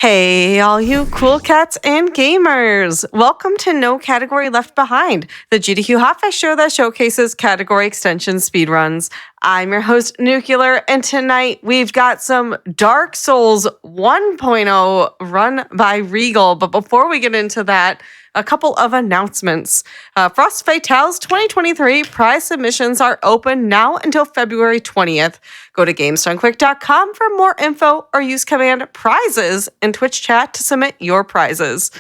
Hey, all you cool cats and gamers! Welcome to No Category Left Behind, the GDQ Hotfest show that showcases category extension speedruns. I'm your host, Nuclear, and tonight we've got some Dark Souls 1.0 run by Regal. But before we get into that, a couple of announcements. Frost Fatale's 2023 prize submissions are open now until February 20th. Go to GamesDoneQuick.com for more info or use command PRIZES in Twitch chat to submit your prizes.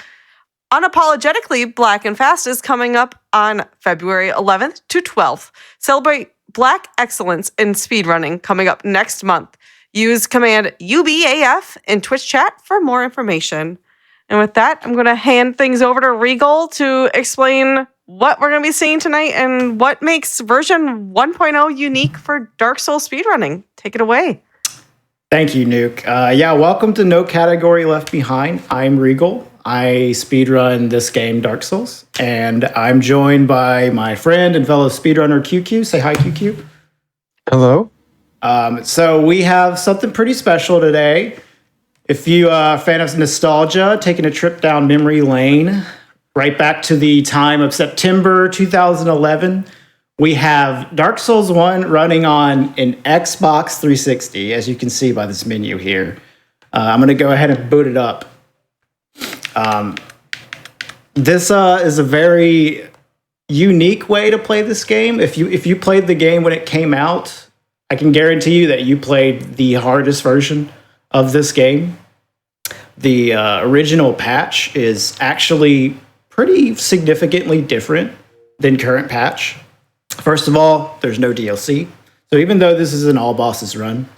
Unapologetically Black and Fast is coming up on February 11th to 12th. Celebrate Black excellence in speedrunning coming up next month. Use command UBAF in Twitch chat for more information. And with that, I'm going to hand things over to Regal to explain what we're going to be seeing tonight and what makes version 1.0 unique for Dark Souls speedrunning. Take it away. Thank you, Nuke. Welcome to No Category Left Behind. I'm Regal. I speedrun this game, Dark Souls, and I'm joined by my friend and fellow speedrunner, QQ. Say hi, QQ. Hello. So we have something pretty special today. If you are a fan of nostalgia, taking a trip down memory lane, right back to the time of September 2011, we have Dark Souls 1 running on an Xbox 360, as you can see by this menu here. I'm going to go ahead and boot it up. This is a very unique way to play this game. If you played the game when it came out, I can guarantee you that you played the hardest version of this game. The original patch is actually pretty significantly different than current patch. First of all, there's no DLC. So even though this is an all bosses run,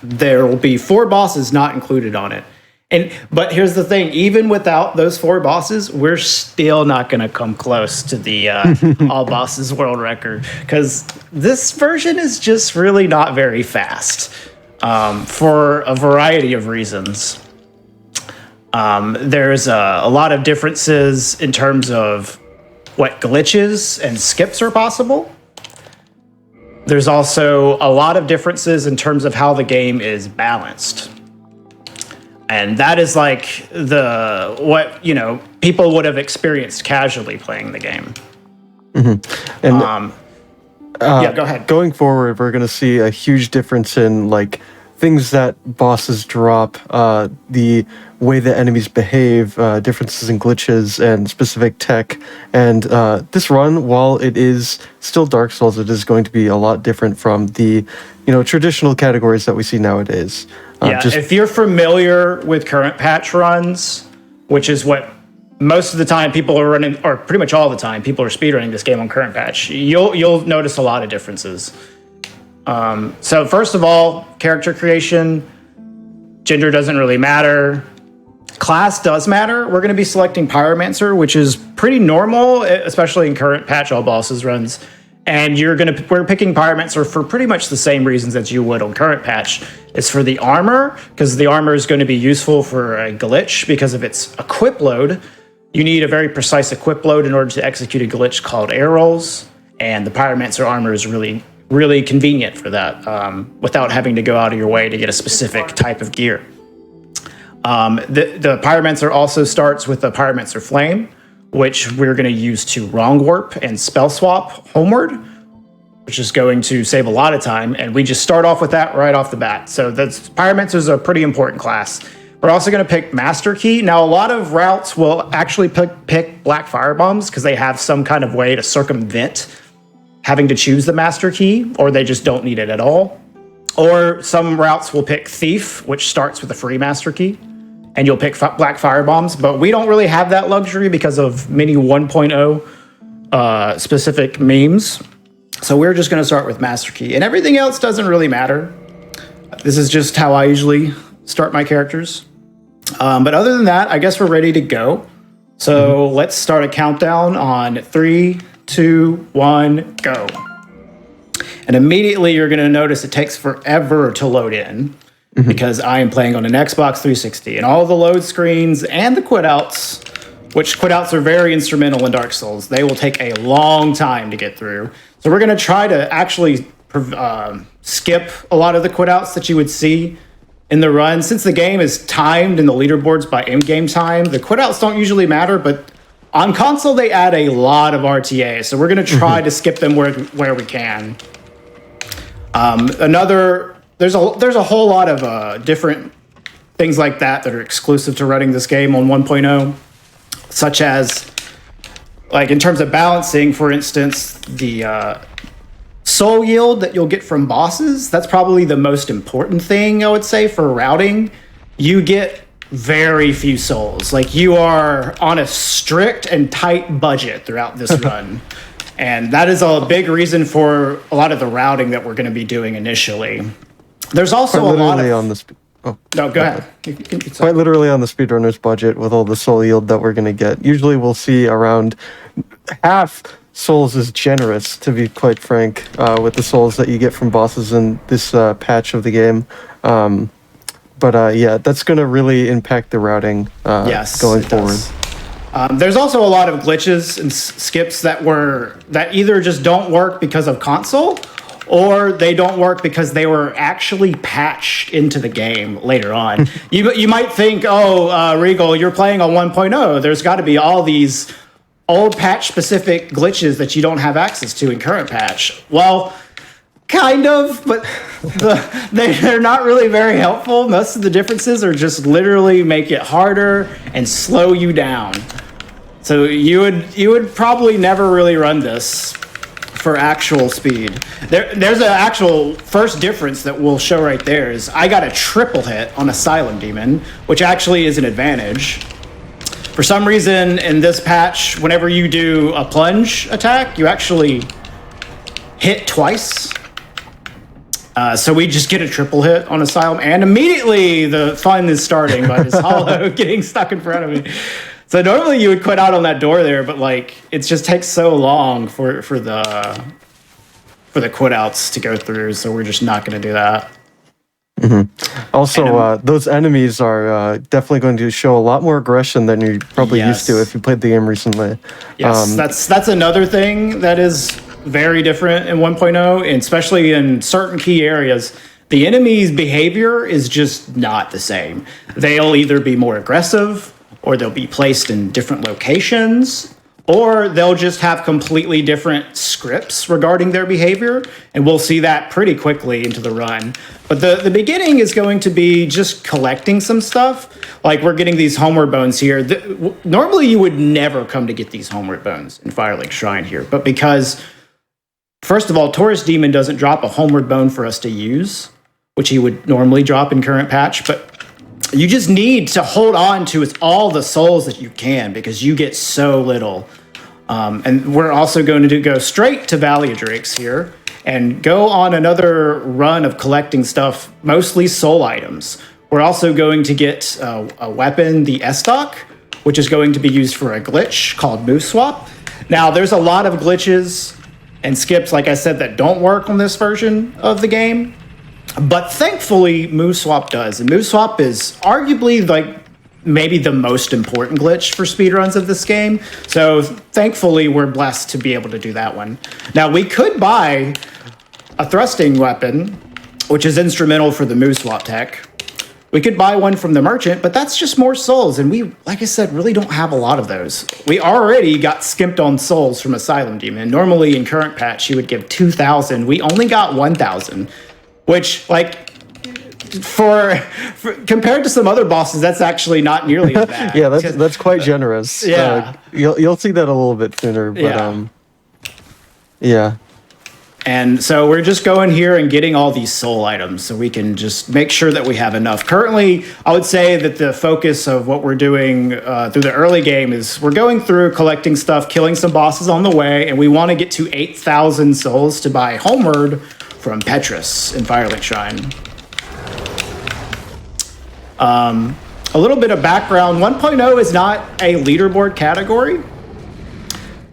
there will be 4 bosses not included on it. But here's the thing, even without those 4 bosses, we're still not going to come close to the all bosses world record, because this version is just really not very fast for a variety of reasons. There's a lot of differences in terms of what glitches and skips are possible. There's also a lot of differences in terms of how the game is balanced. And that is like what people would have experienced casually playing the game. Mm-hmm. And go ahead. Going forward, we're going to see a huge difference in like things that bosses drop, the way that enemies behave, differences in glitches and specific tech. And this run, while it is still Dark Souls, it is going to be a lot different from the traditional categories that we see nowadays. If you're familiar with current patch runs, which is what most of the time people are running, or pretty much all the time people are speedrunning this game on current patch, you'll notice a lot of differences. So first of all, character creation, gender doesn't really matter. Class does matter. We're going to be selecting Pyromancer, which is pretty normal, especially in current patch all bosses runs. And we're picking Pyromancer for pretty much the same reasons that you would on current patch. It's for the armor, because the armor is going to be useful for a glitch because of its equip load. You need a very precise equip load in order to execute a glitch called air rolls, and the Pyromancer armor is really convenient for that, without having to go out of your way to get a specific type of gear. The Pyromancer also starts with the Pyromancer Flame, which we're going to use to wrong warp and spell swap homeward, which is going to save a lot of time. And we just start off with that right off the bat. So Pyromancer is a pretty important class. We're also going to pick Master Key. Now, a lot of routes will actually pick Black Firebombs because they have some kind of way to circumvent having to choose the Master Key, or they just don't need it at all. Or some routes will pick Thief, which starts with a free Master Key, and you'll pick Black Firebombs, but we don't really have that luxury because of many 1.0 specific memes. So we're just going to start with Master Key, and everything else doesn't really matter. This is just how I usually start my characters. But other than that, I guess we're ready to go. So let's start a countdown on 3, 2, 1, go. And immediately you're going to notice it takes forever to load in. Because I am playing on an Xbox 360, and all the load screens and the quitouts, which quitouts are very instrumental in Dark Souls, they will take a long time to get through. So we're going to try to actually skip a lot of the quitouts that you would see in the run. Since the game is timed and the leaderboards by in-game time, the quitouts don't usually matter, but on console they add a lot of RTA, so we're going to try to skip them where we can. There's a whole lot of different things like that are exclusive to running this game on 1.0, such as, like, in terms of balancing, for instance, the soul yield that you'll get from bosses. That's probably the most important thing, I would say, for routing. You get very few souls. Like, you are on a strict and tight budget throughout this run. And that is a big reason for a lot of the routing that we're going to be doing initially. There's also a lot of... No, go ahead. Quite literally on the speedrunner's budget with all the soul yield that we're going to get. Usually we'll see around half souls is generous, to be quite frank, with the souls that you get from bosses in this patch of the game. Yeah, that's going to really impact the routing going forward. There's also a lot of glitches and skips that either just don't work because of console, or they don't work because they were actually patched into the game later on. You might think, Regal, you're playing on 1.0. There's got to be all these old patch-specific glitches that you don't have access to in current patch. Well, kind of, but they're not really very helpful. Most of the differences are just literally make it harder and slow you down. So you would probably never really run this for actual speed. There's an actual first difference that we'll show right there is I got a triple hit on Asylum Demon, which actually is an advantage. For some reason in this patch, whenever you do a plunge attack, you actually hit twice. So we just get a triple hit on Asylum, and immediately the fun is starting by this hollow getting stuck in front of me. So normally you would quit out on that door there, but like it just takes so long for the quit outs to go through, so we're just not going to do that. Mm-hmm. Also, those enemies are definitely going to show a lot more aggression than you're probably used to if you played the game recently. Yes, that's another thing that is very different in 1.0, and especially in certain key areas. The enemy's behavior is just not the same. They'll either be more aggressive, or they'll be placed in different locations, or they'll just have completely different scripts regarding their behavior, and we'll see that pretty quickly into the run. But the beginning is going to be just collecting some stuff. Like, we're getting these homeward bones here. Normally, you would never come to get these homeward bones in Firelink Shrine here, but because, first of all, Taurus Demon doesn't drop a homeward bone for us to use, which he would normally drop in current patch, but you just need to hold on to all the souls that you can because you get so little. And we're also going to go straight to Valley of Drakes here and go on another run of collecting stuff, mostly soul items. We're also going to get a weapon, the Estoc, which is going to be used for a glitch called Move Swap. Now, there's a lot of glitches and skips, like I said, that don't work on this version of the game. But thankfully, Move Swap does. And Move Swap is arguably like maybe the most important glitch for speedruns of this game. So thankfully, we're blessed to be able to do that one. Now, we could buy a thrusting weapon, which is instrumental for the Move Swap tech. We could buy one from the merchant, but that's just more souls. And we, like I said, really don't have a lot of those. We already got skimped on souls from Asylum Demon. Normally in current patch, you would give 2,000. We only got 1,000. Which, like, for compared to some other bosses, that's actually not nearly as bad. Yeah, that's quite generous. Yeah, you'll see that a little bit sooner, but yeah. And so we're just going here and getting all these soul items so we can just make sure that we have enough. Currently, I would say that the focus of what we're doing through the early game is we're going through collecting stuff, killing some bosses on the way, and we want to get to 8,000 souls to buy Homeward from Petrus in Firelink Shrine. A little bit of background. 1.0 is not a leaderboard category,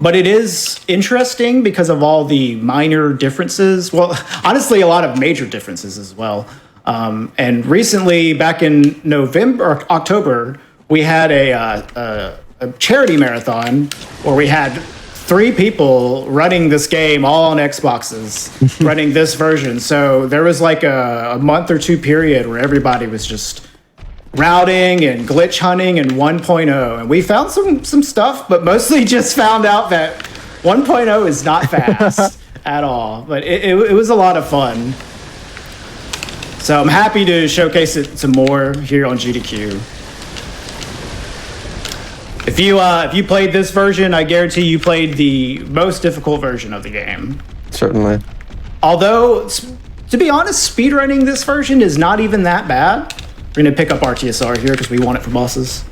but it is interesting because of all the minor differences. Well, honestly, a lot of major differences as well. And recently, back in October, we had a charity marathon where we had 3 people running this game all on Xboxes, running this version. So there was like a month or 2 period where everybody was just routing and glitch hunting in 1.0. And we found some stuff, but mostly just found out that 1.0 is not fast at all. But it was a lot of fun. So I'm happy to showcase it some more here on GDQ. If you played this version, I guarantee you played the most difficult version of the game. Certainly. Although, to be honest, speedrunning this version is not even that bad. We're going to pick up RTSR here because we want it for bosses.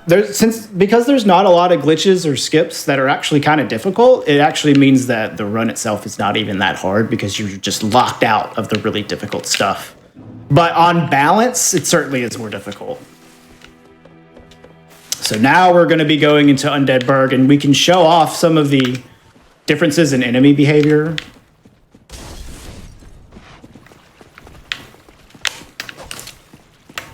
Because there's not a lot of glitches or skips that are actually kind of difficult, it actually means that the run itself is not even that hard because you're just locked out of the really difficult stuff. But on balance, it certainly is more difficult. So now we're going to be going into Undead Burg, and we can show off some of the differences in enemy behavior.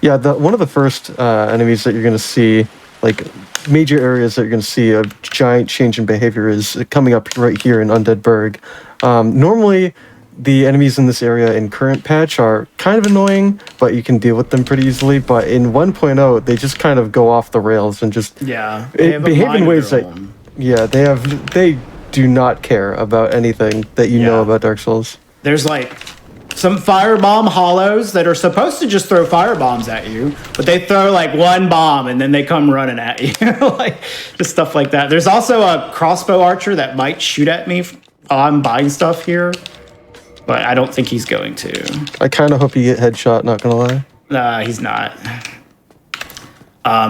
Yeah, one of the first enemies that you're going to see, like major areas that you're going to see a giant change in behavior is coming up right here in Undead Burg. Normally, the enemies in this area in current patch are kind of annoying, but you can deal with them pretty easily. But in 1.0, they just kind of go off the rails and just behave in ways that, they do not care about anything that you know about Dark Souls. There's like some firebomb hollows that are supposed to just throw firebombs at you, but they throw like 1 bomb and then they come running at you. Like just stuff like that. There's also a crossbow archer that might shoot at me while I'm buying stuff here. But I don't think he's going to. I kind of hope you get headshot, not gonna lie. Nah, he's not.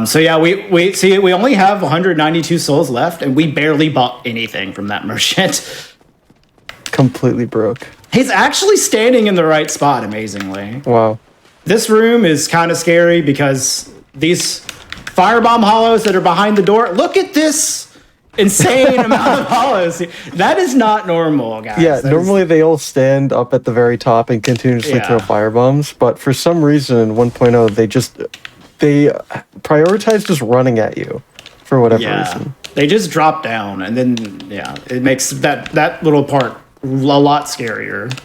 So yeah, we see we only have 192 souls left, and we barely bought anything from that merchant. Completely broke. He's actually standing in the right spot, amazingly. Wow. This room is kind of scary because these firebomb hollows that are behind the door. Look at this insane amount of hollows. That is not normal, guys. Yeah, normally they all stand up at the very top and continuously throw firebombs, but for some reason in 1.0 they prioritize just running at you for whatever reason. They just drop down, and then it makes that little part a lot scarier.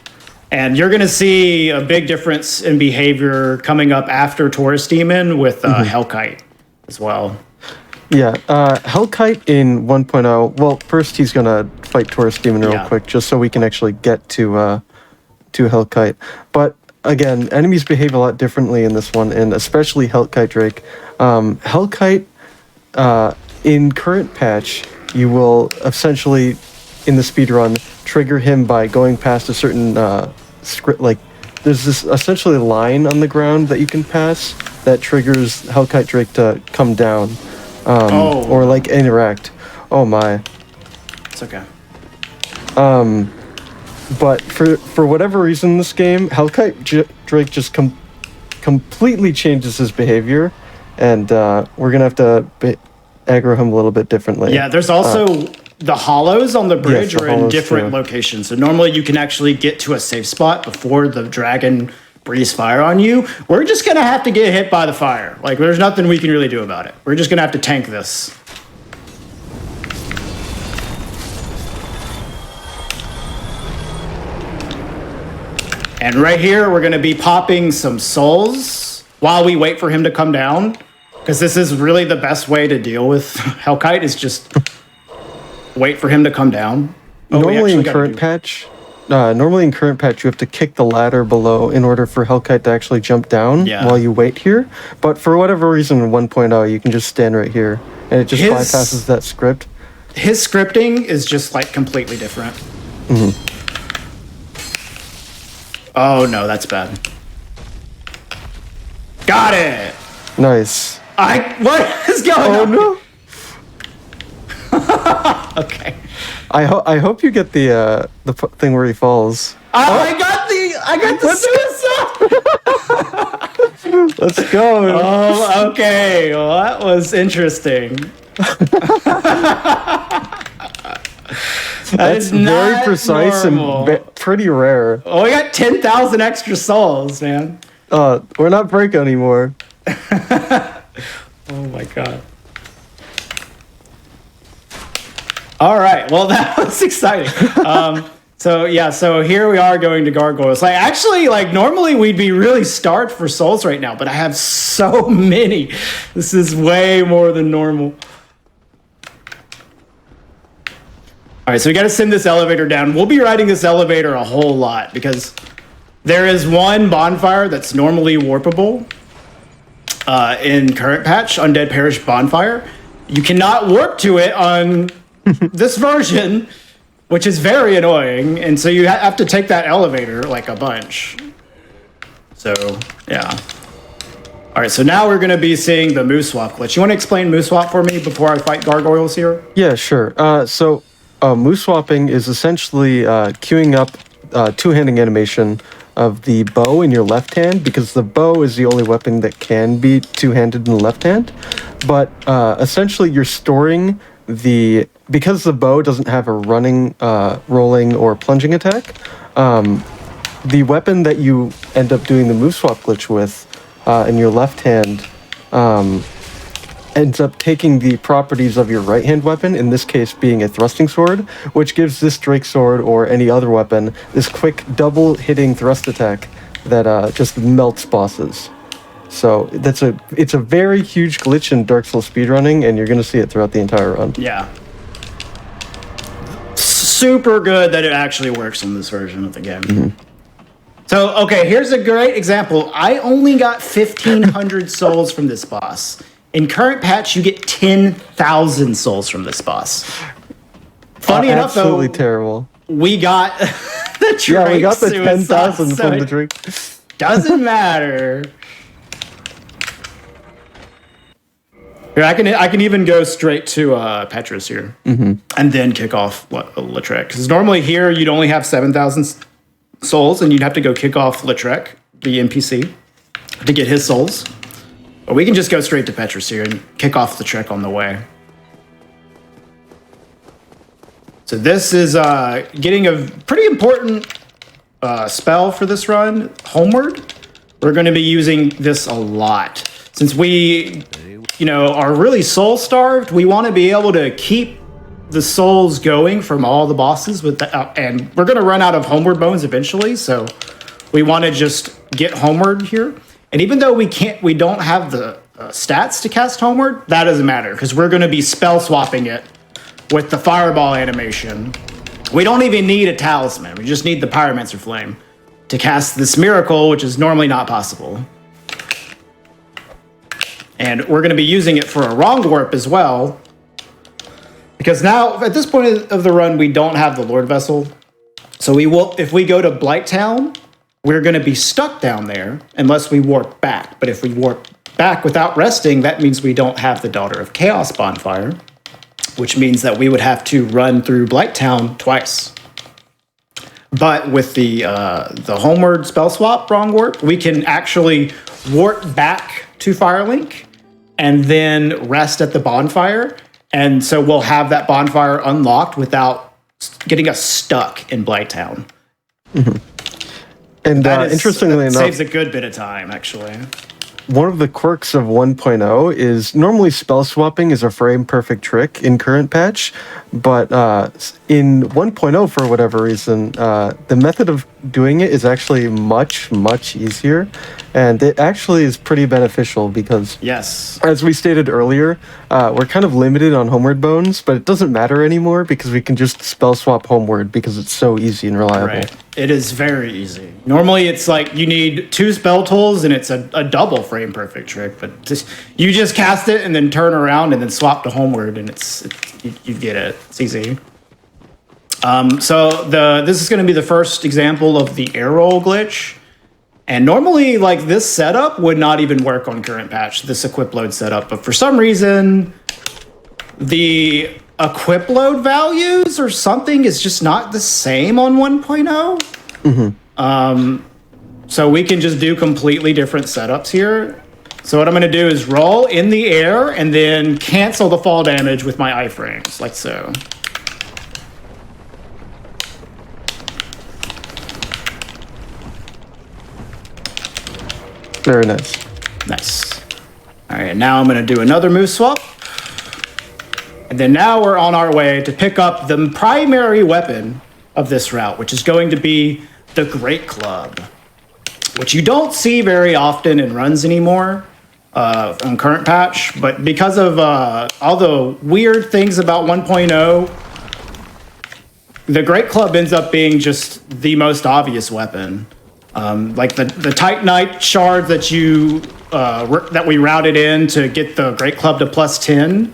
And you're going to see a big difference in behavior coming up after Taurus Demon with Hellkite as well. Yeah, Hellkite in 1.0, well, first he's going to fight Taurus Demon real quick, just so we can actually get to Hellkite. But again, enemies behave a lot differently in this one, and especially Hellkite Drake. Hellkite, in current patch, you will essentially, in the speedrun, trigger him by going past a certain script, like, there's this essentially line on the ground that you can pass that triggers Hellkite Drake to come down. Or like interact. Oh my. It's okay. But for whatever reason in this game, Hellkite Drake just completely changes his behavior, and we're gonna have to aggro him a little bit differently. Yeah, there's also the hollows on the bridge are in different locations. So normally you can actually get to a safe spot before the dragon breathes fire on you. We're just gonna have to get hit by the fire. Like, there's nothing we can really do about it. We're just gonna have to tank this. And right here, we're gonna be popping some souls while we wait for him to come down. Because this is really the best way to deal with Hellkite, is just wait for him to come down. Normally in current patch, you have to kick the ladder below in order for Hellkite to actually jump down while you wait here. But for whatever reason in 1.0, you can just stand right here, and it just bypasses that script. His scripting is just like completely different. Oh no, that's bad. Got it. Nice. What is going on? Oh no. Okay. I hope you get the thing where he falls. I got the suicide. Let's go. Oh, okay. Well, that was interesting. That's very precise normal. And pretty rare. Oh, we got 10,000 extra souls, man. We're not break anymore. Oh my god. All right. Well, that was exciting. So here we are going to gargoyles. Like actually, like normally we'd be really starved for souls right now, but I have so many. This is way more than normal. All right, so we got to send this elevator down. We'll be riding this elevator a whole lot because there is one bonfire that's normally warpable in current patch, Undead Parish Bonfire. You cannot warp to it on this version, which is very annoying, and so you have to take that elevator like a bunch. So, yeah. All right, so now we're going to be seeing the moose swap glitch. You want to explain moose swap for me before I fight gargoyles here? Yeah, sure. Moose swapping is essentially queuing up two-handing animation of the bow in your left hand, because the bow is the only weapon that can be two-handed in the left hand. But essentially you're storing because the bow doesn't have a running, rolling, or plunging attack, the weapon that you end up doing the move swap glitch with in your left hand ends up taking the properties of your right hand weapon, in this case being a thrusting sword, which gives this Drake sword or any other weapon this quick double hitting thrust attack that just melts bosses. So it's a very huge glitch in Dark Souls speedrunning, and you're going to see it throughout the entire run. Yeah. Super good that it actually works on this version of the game. Mm-hmm. So, okay, here's a great example. I only got 1,500 souls from this boss. In current patch, you get 10,000 souls from this boss. Funny enough, though, absolutely terrible. We got the Drake. Yeah, we got the 10,000 from the Drake. Doesn't matter. Here, I can even go straight to Petrus here, and then kick off Lautrec. Because normally here you'd only have 7,000 souls, and you'd have to go kick off Lautrec, the NPC, to get his souls. But we can just go straight to Petrus here and kick off Lautrec on the way. So this is getting a pretty important spell for this run, Homeward. We're going to be using this a lot. Since we, are really soul starved, we want to be able to keep the souls going from all the bosses and we're going to run out of Homeward bones eventually, so we want to just get Homeward here. And even though we don't have the stats to cast Homeward, that doesn't matter, because we're going to be spell swapping it with the fireball animation. We don't even need a talisman. We just need the Pyromancer Flame to cast this miracle, which is normally not possible. And we're going to be using it for a wrong warp as well, because now at this point of the run we don't have the Lord Vessel. So we will, if we go to Blighttown, we're going to be stuck down there unless we warp back. But if we warp back without resting, that means we don't have the Daughter of Chaos bonfire, which means that we would have to run through Blighttown twice. But with the Homeward spell swap wrong warp, we can actually warp back to Firelink and then rest at the bonfire. And so we'll have that bonfire unlocked without getting us stuck in Blighttown. Mm-hmm. And interestingly enough, saves a good bit of time, actually. One of the quirks of 1.0 is normally spell swapping is a frame perfect trick in current patch, but in 1.0 for whatever reason, the method of doing it is actually much, much easier, and it actually is pretty beneficial because, yes, as we stated earlier, we're kind of limited on Homeward bones, but it doesn't matter anymore because we can just spell swap Homeward because it's so easy and reliable. Right. It is very easy. Normally it's like you need 2 spell tools and it's a double frame perfect trick, but you just cast it and then turn around and then swap to Homeward and you get it. It's easy. So this is going to be the first example of the air roll glitch. And normally like this setup would not even work on current patch, this equip load setup, but for some reason the equip load values or something is just not the same on 1.0. Mm-hmm. So we can just do completely different setups here. So what I'm going to do is roll in the air and then cancel the fall damage with my iframes, like so. Very nice. Nice. All right, now I'm going to do another move swap. And then now we're on our way to pick up the primary weapon of this route, which is going to be the Great Club, which you don't see very often in runs anymore on current patch. But because of all the weird things about 1.0, the Great Club ends up being just the most obvious weapon. Like the Titanite shard that that we routed in to get the Great Club to +10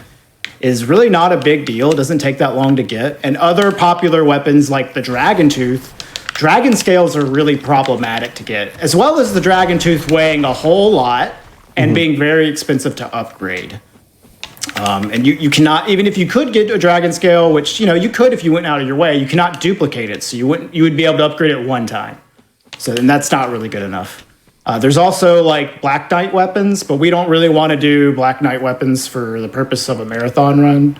is really not a big deal. It doesn't take that long to get. And other popular weapons like the Dragon Tooth, Dragon Scales are really problematic to get, as well as the Dragon Tooth weighing a whole lot and being very expensive to upgrade. And you cannot, even if you could get a Dragon Scale, which you could if you went out of your way, you cannot duplicate it. So you would be able to upgrade it one time. So then that's not really good enough. There's also like Black Knight weapons, but we don't really want to do Black Knight weapons for the purpose of a marathon run.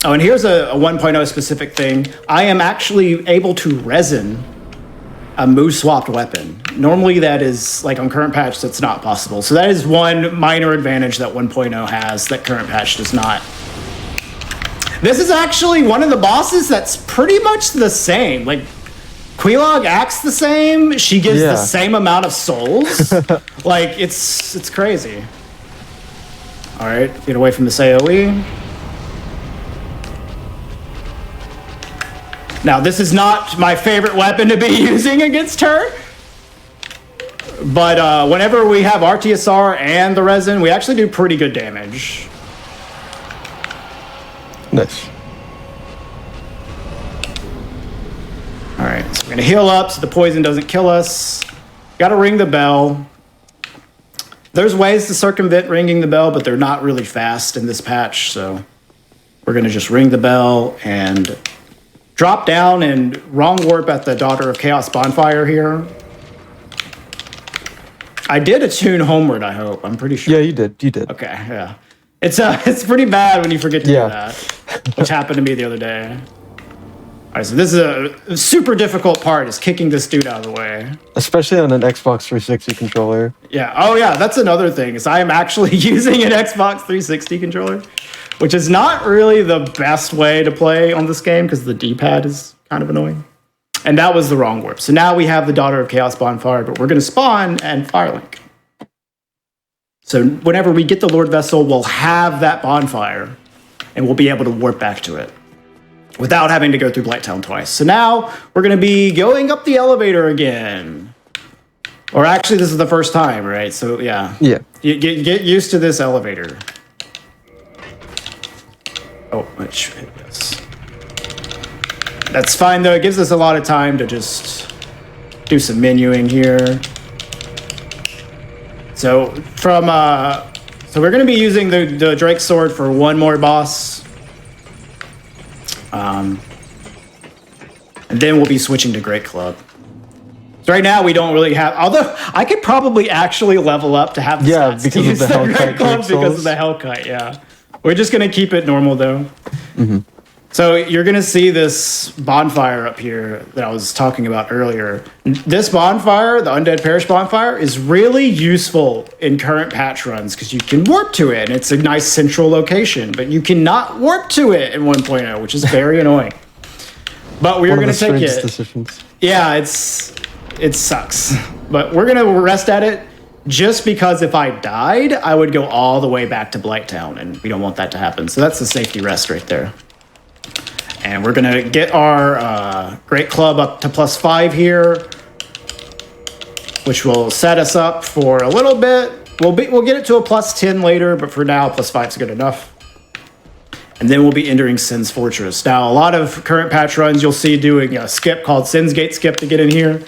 Oh, and here's a 1.0 specific thing. I am actually able to resin a move swapped weapon. Normally that is, like on current patch, that's not possible. So that is one minor advantage that 1.0 has that current patch does not. This is actually one of the bosses that's pretty much the same. Like, Quelaag acts the same. She gives the same amount of souls. Like, it's crazy. All right, get away from this AoE. Now, this is not my favorite weapon to be using against her. But whenever we have RTSR and the resin, we actually do pretty good damage. Nice. All right, so we're gonna heal up so the poison doesn't kill us. Gotta ring the bell. There's ways to circumvent ringing the bell, but they're not really fast in this patch, so we're gonna just ring the bell and drop down and wrong warp at the Daughter of Chaos bonfire here. I did attune homeward, I hope. I'm pretty sure. Yeah, you did. Okay, yeah. It's pretty bad when you forget to do that, which happened to me the other day. All right, so this is a super difficult part, is kicking this dude out of the way. Especially on an Xbox 360 controller. Yeah, oh yeah, that's another thing, is I am actually using an Xbox 360 controller, which is not really the best way to play on this game because the D-pad is kind of annoying. And that was the wrong warp. So now we have the Daughter of Chaos bonfire, but we're going to spawn and Firelink. So whenever we get the Lord Vessel, we'll have that bonfire, and we'll be able to warp back to it without having to go through Blighttown twice. So now we're going to be going up the elevator again. Or actually, this is the first time, right? So yeah. Yeah. You get used to this elevator. Oh, yes. That's fine, though. It gives us a lot of time to just do some menuing here. So we're going to be using the Drake Sword for one more boss. And then we'll be switching to Great Club. So right now we don't really have, although I could probably actually level up to have the stats because to of use the Great Club because of the Hellkite, yeah. We're just going to keep it normal, though. Mm-hmm. So you're going to see this bonfire up here that I was talking about earlier. This bonfire, the Undead Parish bonfire, is really useful in current patch runs because you can warp to it, and it's a nice central location, but you cannot warp to it in 1.0, which is very annoying. But we're going to take it. Decisions. Yeah, it sucks. But we're going to rest at it just because if I died, I would go all the way back to Blighttown, and we don't want that to happen. So that's a safety rest right there. And we're going to get our Great Club up to +5 here, which will set us up for a little bit. We'll get it to a +10 later, but for now, +5 is good enough. And then we'll be entering Sin's Fortress. Now, a lot of current patch runs you'll see doing a skip called Sin's Gate skip to get in here.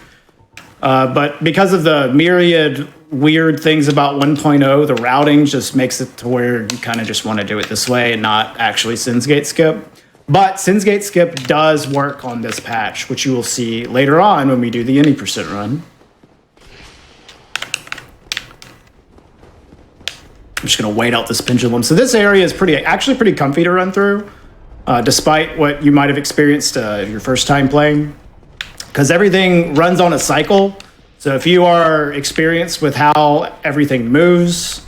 But because of the myriad weird things about 1.0, the routing just makes it to where you kind of just want to do it this way and not actually Sin's Gate skip. But Sin's Gate skip does work on this patch, which you will see later on when we do the any percent run. I'm just going to wait out this pendulum. So this area is actually pretty comfy to run through, despite what you might have experienced your first time playing, because everything runs on a cycle. So if you are experienced with how everything moves,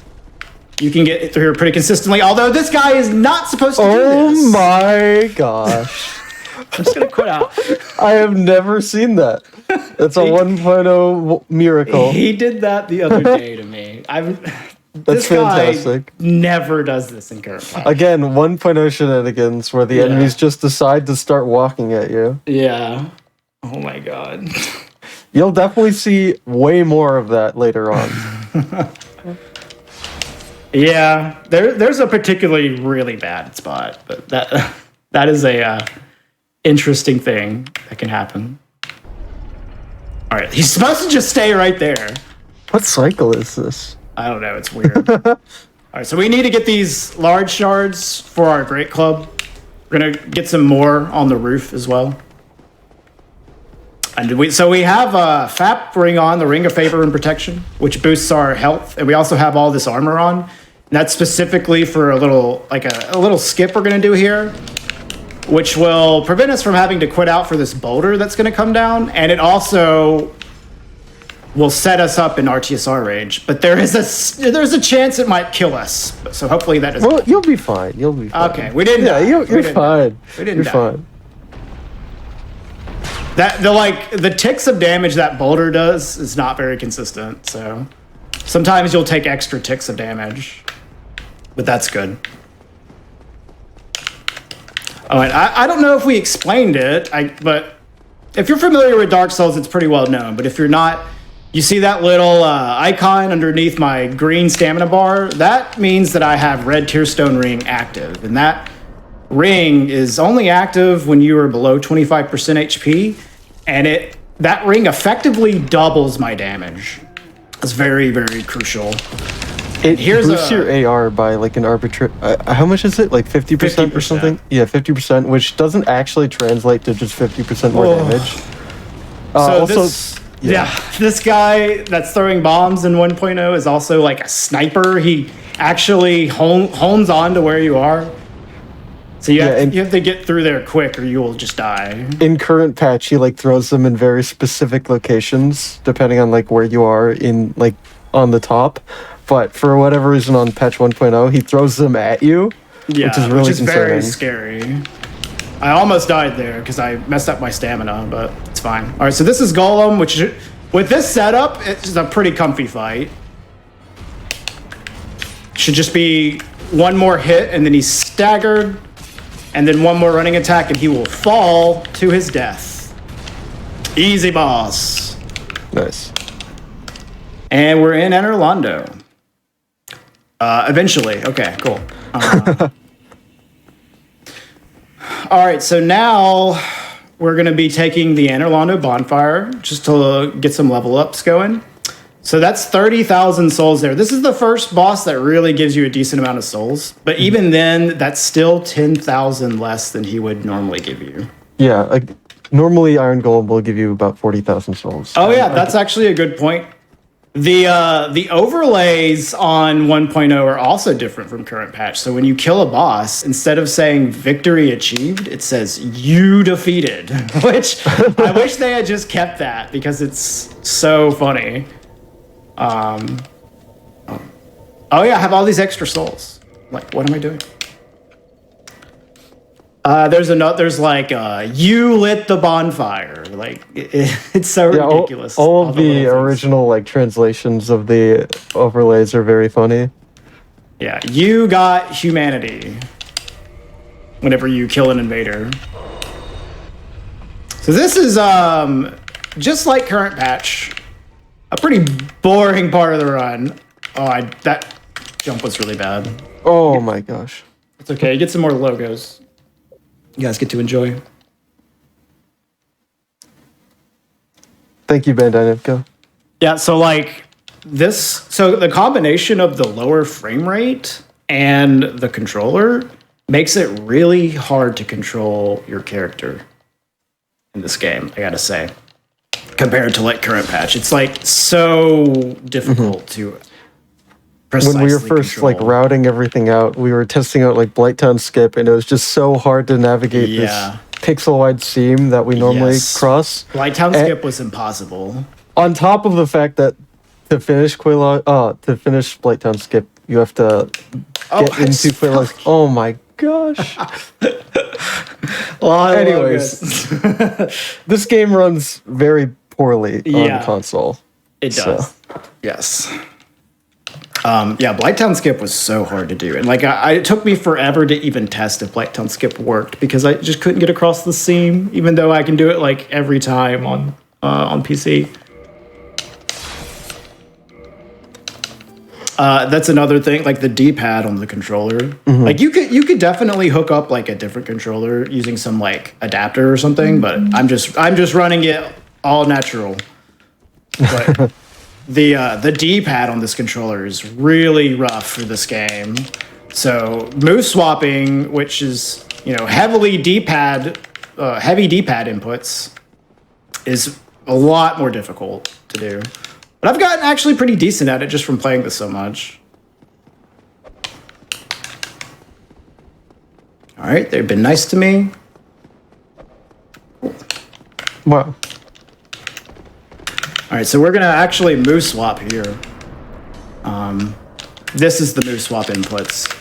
you can get through here pretty consistently. Although this guy is not supposed to do Oh this. my gosh. I'm just gonna quit out. I have never seen that. It's a 1.0 miracle. He did that the other day to me. That's fantastic. Guy never does this in current patch. Again, 1.0 shenanigans where the enemies just decide to start walking at you. Yeah. Oh my god. You'll definitely see way more of that later on. Yeah, there's a particularly really bad spot, but that is a interesting thing that can happen. All right, he's supposed to just stay right there. What cycle is this? I don't know, it's weird. All right, so we need to get these large shards for our Great Club. We're gonna get some more on the roof as well. And we have FAP ring on, the Ring of Favor and Protection, which boosts our health, and we also have all this armor on. And that's specifically for a little skip we're gonna do here, which will prevent us from having to quit out for this boulder that's gonna come down, and it also will set us up in RTSR range. But there's a chance it might kill us. So hopefully that doesn't. Well, you'll be fine. You'll be fine. Okay, we didn't. Yeah, die. you're fine. We didn't You're die. fine. The ticks of damage that boulder does is not very consistent. So sometimes you'll take extra ticks of damage, but that's good. Oh, and I don't know if we explained it, but if you're familiar with Dark Souls, it's pretty well known. But if you're not, you see that little icon underneath my green stamina bar? That means that I have Red Tearstone Ring active. And that ring is only active when you are below 25% HP. And that ring effectively doubles my damage. It's very, very crucial. It boosts your AR by like an arbitrary. How much is it? Like 50% or something? Yeah, 50%, which doesn't actually translate to just 50% more damage. This guy that's throwing bombs in 1.0 is also like a sniper. He actually hones on to where you are. So you have to get through there quick or you will just die. In current patch, he like throws them in very specific locations, depending on like where you are in like on the top. But for whatever reason on patch 1.0, he throws them at you, which is really concerning. Very scary. I almost died there because I messed up my stamina, but it's fine. All right, so this is Golem, which with this setup, it's a pretty comfy fight. Should just be one more hit, and then he's staggered, and then one more running attack, and he will fall to his death. Easy, boss. Nice. And we're in Enerlando. Eventually. Okay, cool. All right, so now we're going to be taking the Enerlando Bonfire just to get some level ups going. So that's 30,000 souls there. This is the first boss that really gives you a decent amount of souls. But even then, that's still 10,000 less than he would normally give you. Yeah, like normally Iron Golem will give you about 40,000 souls. Oh yeah, that's actually a good point. The overlays on 1.0 are also different from current patch. So when you kill a boss, instead of saying victory achieved, it says you defeated, which I wish they had just kept that because it's so funny. Oh yeah, I have all these extra souls. Like, what am I doing? There's like you lit the bonfire. Like it's so ridiculous. All of the original like translations of the overlays are very funny. Yeah, you got humanity. Whenever you kill an invader. So this is just like current patch, a pretty boring part of the run. Oh, that jump was really bad. Oh my gosh. It's okay. Get some more logos. You guys get to enjoy. Thank you, Bandai Namco. Yeah, so like so the combination of the lower frame rate and the controller makes it really hard to control your character in this game, I gotta say. Compared to like current patch. It's like so difficult to precisely when we were first control. like routing everything out, we were testing out like Blighttown Skip, and it was just so hard to navigate this pixel-wide seam that we normally cross. Blighttown Skip was impossible. On top of the fact that to finish Blighttown Skip, You have to get into playlists. Oh my gosh. Well, anyways, this game runs very poorly on console. It does. So. Yes. Blighttown Skip was so hard to do. And it took me forever to even test if Blighttown Skip worked because I just couldn't get across the seam, even though I can do it every time on PC. That's another thing, the D-pad on the controller. Mm-hmm. You could definitely hook up a different controller using some adapter or something, but I'm just running it all natural. But the D-pad on this controller is really rough for this game. So move swapping, which is heavy D-pad inputs, is a lot more difficult to do. But I've gotten actually pretty decent at it just from playing this so much. All right, they've been nice to me. Cool. Wow. All right, so we're gonna actually move swap here. This is the move swap inputs.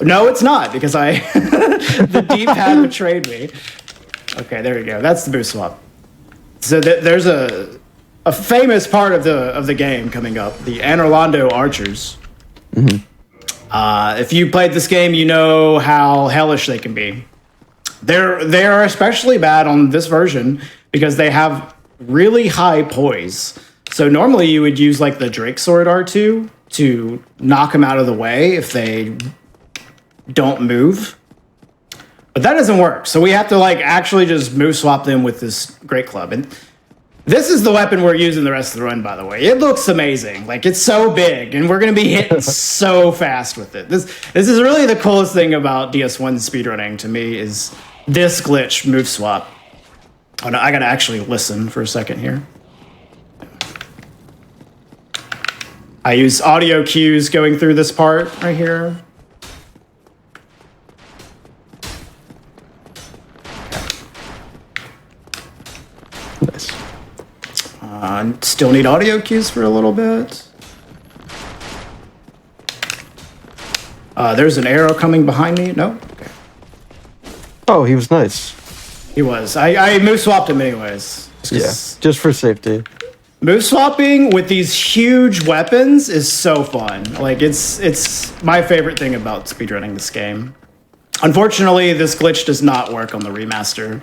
No, it's not because the D-pad betrayed me. Okay, there we go. That's the move swap. So there's a famous part of the game coming up, the Anorlando Archers. Mm-hmm. If you played this game, you know how hellish they can be. They are especially bad on this version because they have really high poise. So normally you would use the Drake Sword R2 to knock them out of the way if they don't move. But that doesn't work. So we have to actually just move swap them with this Great Club. And this is the weapon we're using the rest of the run, by the way. It looks amazing. It's so big, and we're going to be hitting so fast with it. This is really the coolest thing about DS1 speedrunning to me is this glitch move swap. Oh, no, I got to actually listen for a second here. I use audio cues going through this part right here. Nice. Still need audio cues for a little bit. There's an arrow coming behind me. No? Okay. Oh, he was nice. He was. I move swapped him anyways. Just for safety. Move swapping with these huge weapons is so fun. It's my favorite thing about speedrunning this game. Unfortunately, this glitch does not work on the remaster.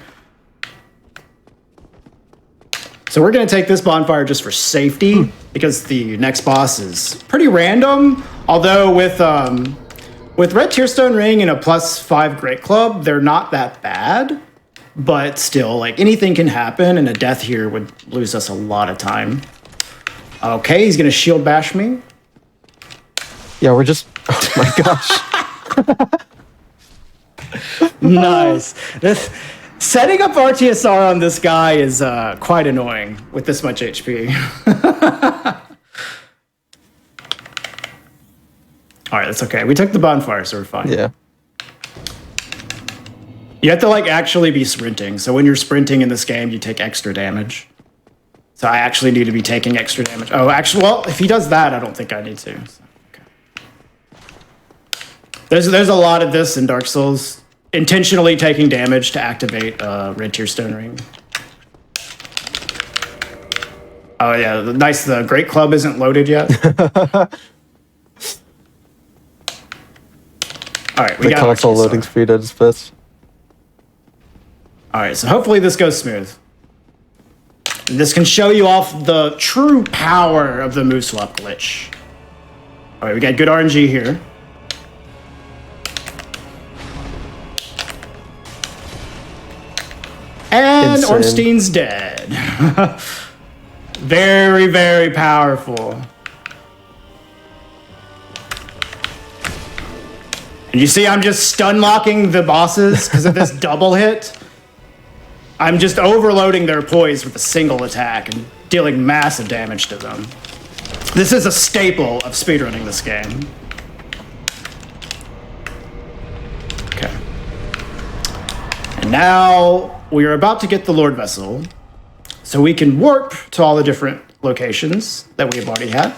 So we're going to take this bonfire just for safety because the next boss is pretty random. Although with Red Tearstone Ring and a +5 Great Club, they're not that bad. But still, anything can happen, and a death here would lose us a lot of time. Okay, he's going to shield bash me. Yeah, we're just... Oh my gosh. Nice. Setting up RTSR on this guy is quite annoying with this much HP. All right, that's okay. We took the bonfire, so we're fine. Yeah. You have to actually be sprinting. So when you're sprinting in this game, you take extra damage. So I actually need to be taking extra damage. Oh, actually, well, if he does that, I don't think I need to. So, okay. There's a lot of this in Dark Souls. Intentionally taking damage to activate Red Tearstone Ring. Oh yeah, nice. The Great Club isn't loaded yet. All right, we got the console loading speed at its best. All right, so hopefully this goes smooth. This can show you off the true power of the move swap glitch. All right, we got good RNG here. And Insane. Ornstein's dead. Very, very powerful. And you see I'm just stun locking the bosses because of this double hit. I'm just overloading their poise with a single attack and dealing massive damage to them. This is a staple of speedrunning this game. Okay. And now we are about to get the Lord Vessel, so we can warp to all the different locations that we have already had.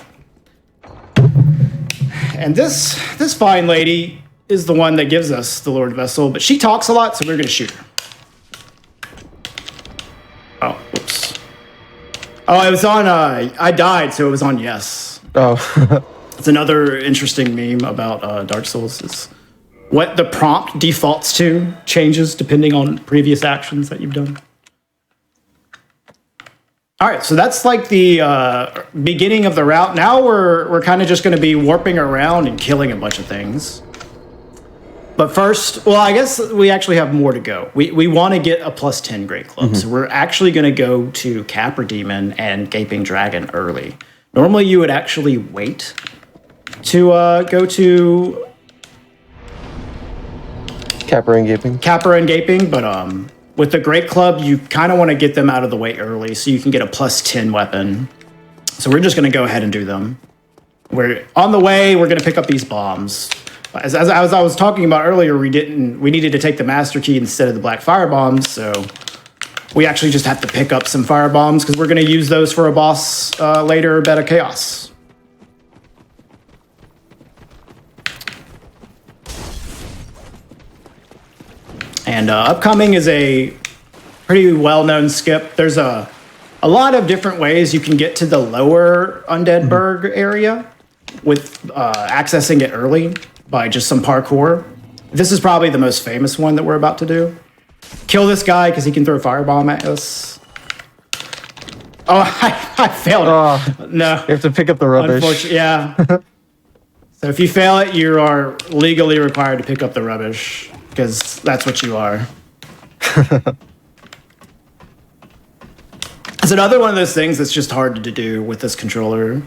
And this fine lady is the one that gives us the Lord Vessel, but she talks a lot, so we're going to shoot her. Oh, whoops. Oh, it was on, I died, so it was on yes. Oh. It's another interesting meme about Dark Souls is what the prompt defaults to changes depending on previous actions that you've done. All right, so that's like the beginning of the route. Now we're kind of just going to be warping around and killing a bunch of things. But first, well, I guess we actually have more to go. We want to get a +10 Great Club, so we're actually going to go to Capra Demon and Gaping Dragon early. Normally, you would actually wait to go to Capra and Gaping. But with the Great Club, you kind of want to get them out of the way early so you can get a +10 weapon. So we're just going to go ahead and do them. We're on the way. We're going to pick up these bombs. As I was talking about earlier, we needed to take the Master Key instead of the Black Fire Bombs, so we actually just have to pick up some Fire Bombs because we're going to use those for a boss later, Beta Chaos. And upcoming is a pretty well-known skip. There's a lot of different ways you can get to the lower Undead Burg area with accessing it early by just some parkour. This is probably the most famous one that we're about to do. Kill this guy because he can throw firebomb at us. Oh, I failed it. No. You have to pick up the rubbish. Unfortunately, yeah. So if you fail it, you are legally required to pick up the rubbish because that's what you are. It's another one of those things that's just hard to do with this controller.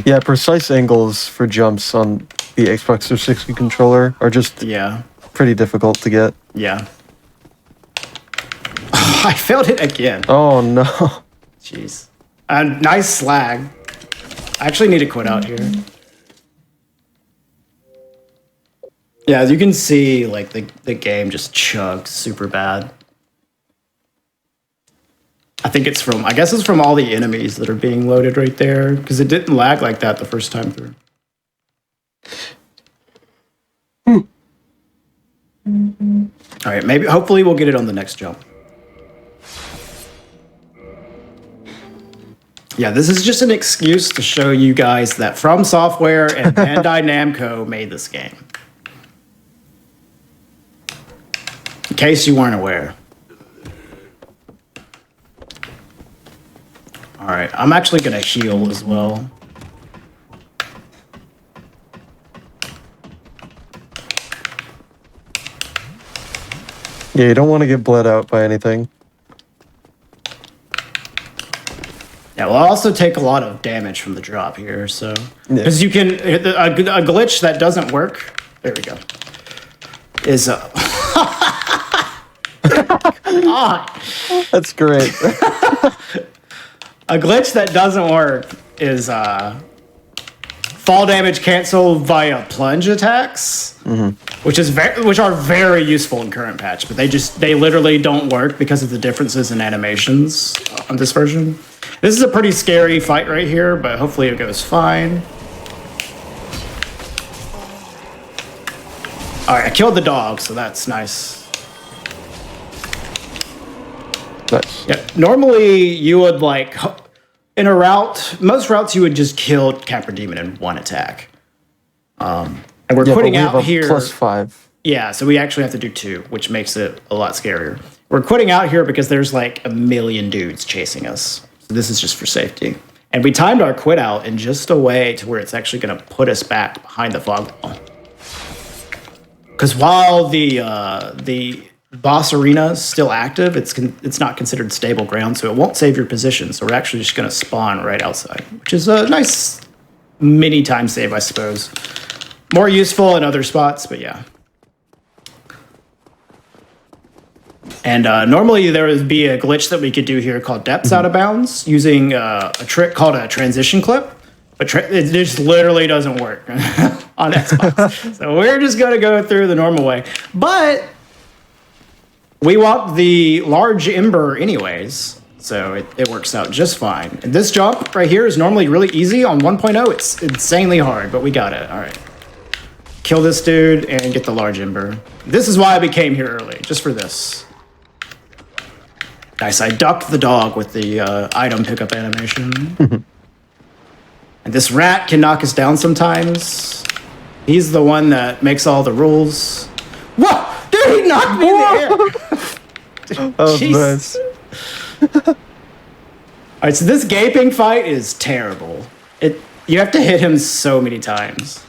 Yeah, precise angles for jumps on the Xbox 360 controller are just pretty difficult to get. Yeah. I failed it again. Oh, no. Jeez. Nice slag. I actually need to quit out here. Yeah, as you can see, like, the game just chugs super bad. I think it's from, I guess it's from all the enemies that are being loaded right there, because it didn't lag like that the first time through. All right, maybe, hopefully we'll get it on the next jump. Yeah, this is just an excuse to show you guys that From Software and Bandai Namco made this game. In case you weren't aware. All right, I'm actually gonna heal as well. Yeah, you don't want to get bled out by anything. Yeah, well, I also take a lot of damage from the drop here, so because you can a glitch that doesn't work. There we go. Is That's great. a glitch that doesn't work is fall damage cancel via plunge attacks, which are very useful in current patch, but they literally don't work because of the differences in animations on this version. This is a pretty scary fight right here, but hopefully it goes fine. All right, I killed the dog, so that's nice. Nice. Yeah, normally you would like in a route, most routes you would just kill Capra Demon in one attack. And we're quitting out here. +5. Yeah, so we actually have to do 2, which makes it a lot scarier. We're quitting out here because there's like a million dudes chasing us. So this is just for safety. And we timed our quit out in just a way to where it's actually going to put us back behind the fog wall. Because while the boss arena is still active, it's not considered stable ground, so it won't save your position. So we're actually just going to spawn right outside, which is a nice mini time save, I suppose. More useful in other spots, but yeah. And normally there would be a glitch that we could do here called Depths Out of Bounds using a trick called a transition clip. But it just literally doesn't work on Xbox. So we're just going to go through the normal way. But we want the large ember anyways. So it works out just fine. And this jump right here is normally really easy. On 1.0, it's insanely hard, but we got it. All right. Kill this dude and get the large ember. This is why I became here early, just for this. Nice, I ducked the dog with the item pickup animation. And this rat can knock us down sometimes. He's the one that makes all the rules. Whoa! Dude, he knocked me in the air! Oh, nice. Alright, so this gaping fight is terrible. You have to hit him so many times.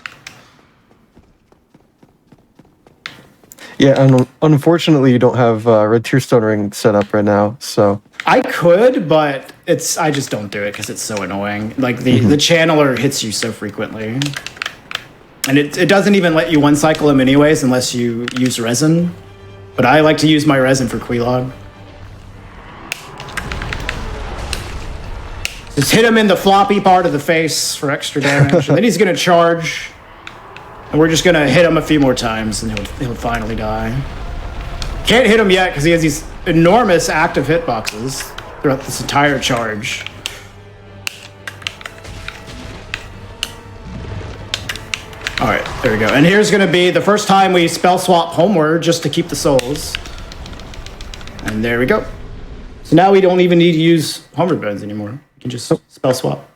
Yeah, and unfortunately, you don't have Red Tear Stone Ring set up right now, so... I could, but I just don't do it because it's so annoying. Like, the channeler hits you so frequently. And it doesn't even let you one-cycle him anyways unless you use resin. But I like to use my resin for Quelaag. Just hit him in the floppy part of the face for extra damage. And then he's going to charge. And we're just going to hit him a few more times and he'll finally die. Can't hit him yet because he has these enormous active hitboxes throughout this entire charge. All right, there we go. And here's going to be the first time we spell swap homeward just to keep the souls. And there we go. So now we don't even need to use homeward bones anymore. We can just spell swap.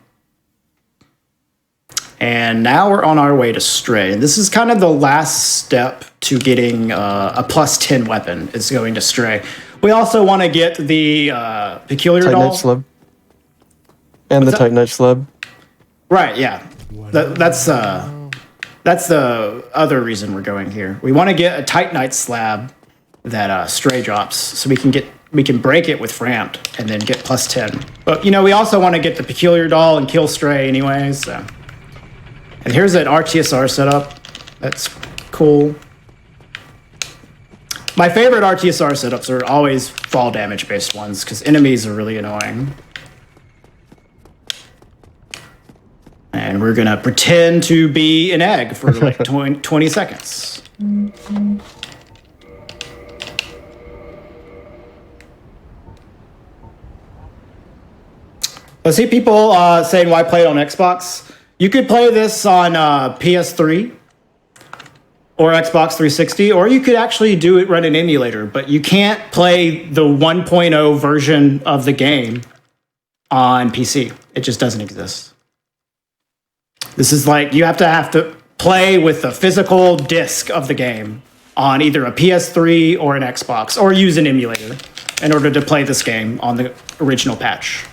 And now we're on our way to Stray. And this is kind of the last step to getting a plus 10 weapon is going to Stray. We also want to get the Peculiar Titanite Doll. Slab. And the Titanite Slab. Right, yeah. That's the other reason we're going here. We want to get a Titanite Slab that Stray drops so we can break it with Framped and then get plus 10. But, we also want to get the Peculiar Doll and kill Stray anyways, so... And here's an RTSR setup. That's cool. My favorite RTSR setups are always fall damage based ones because enemies are really annoying. And we're gonna pretend to be an egg for like 20 seconds. I see people saying why play it on Xbox. You could play this on PS3 or Xbox 360, or you could actually run an emulator, but you can't play the 1.0 version of the game on PC. It just doesn't exist. This is like, you have to play with the physical disc of the game on either a PS3 or an Xbox, or use an emulator in order to play this game on the original patch.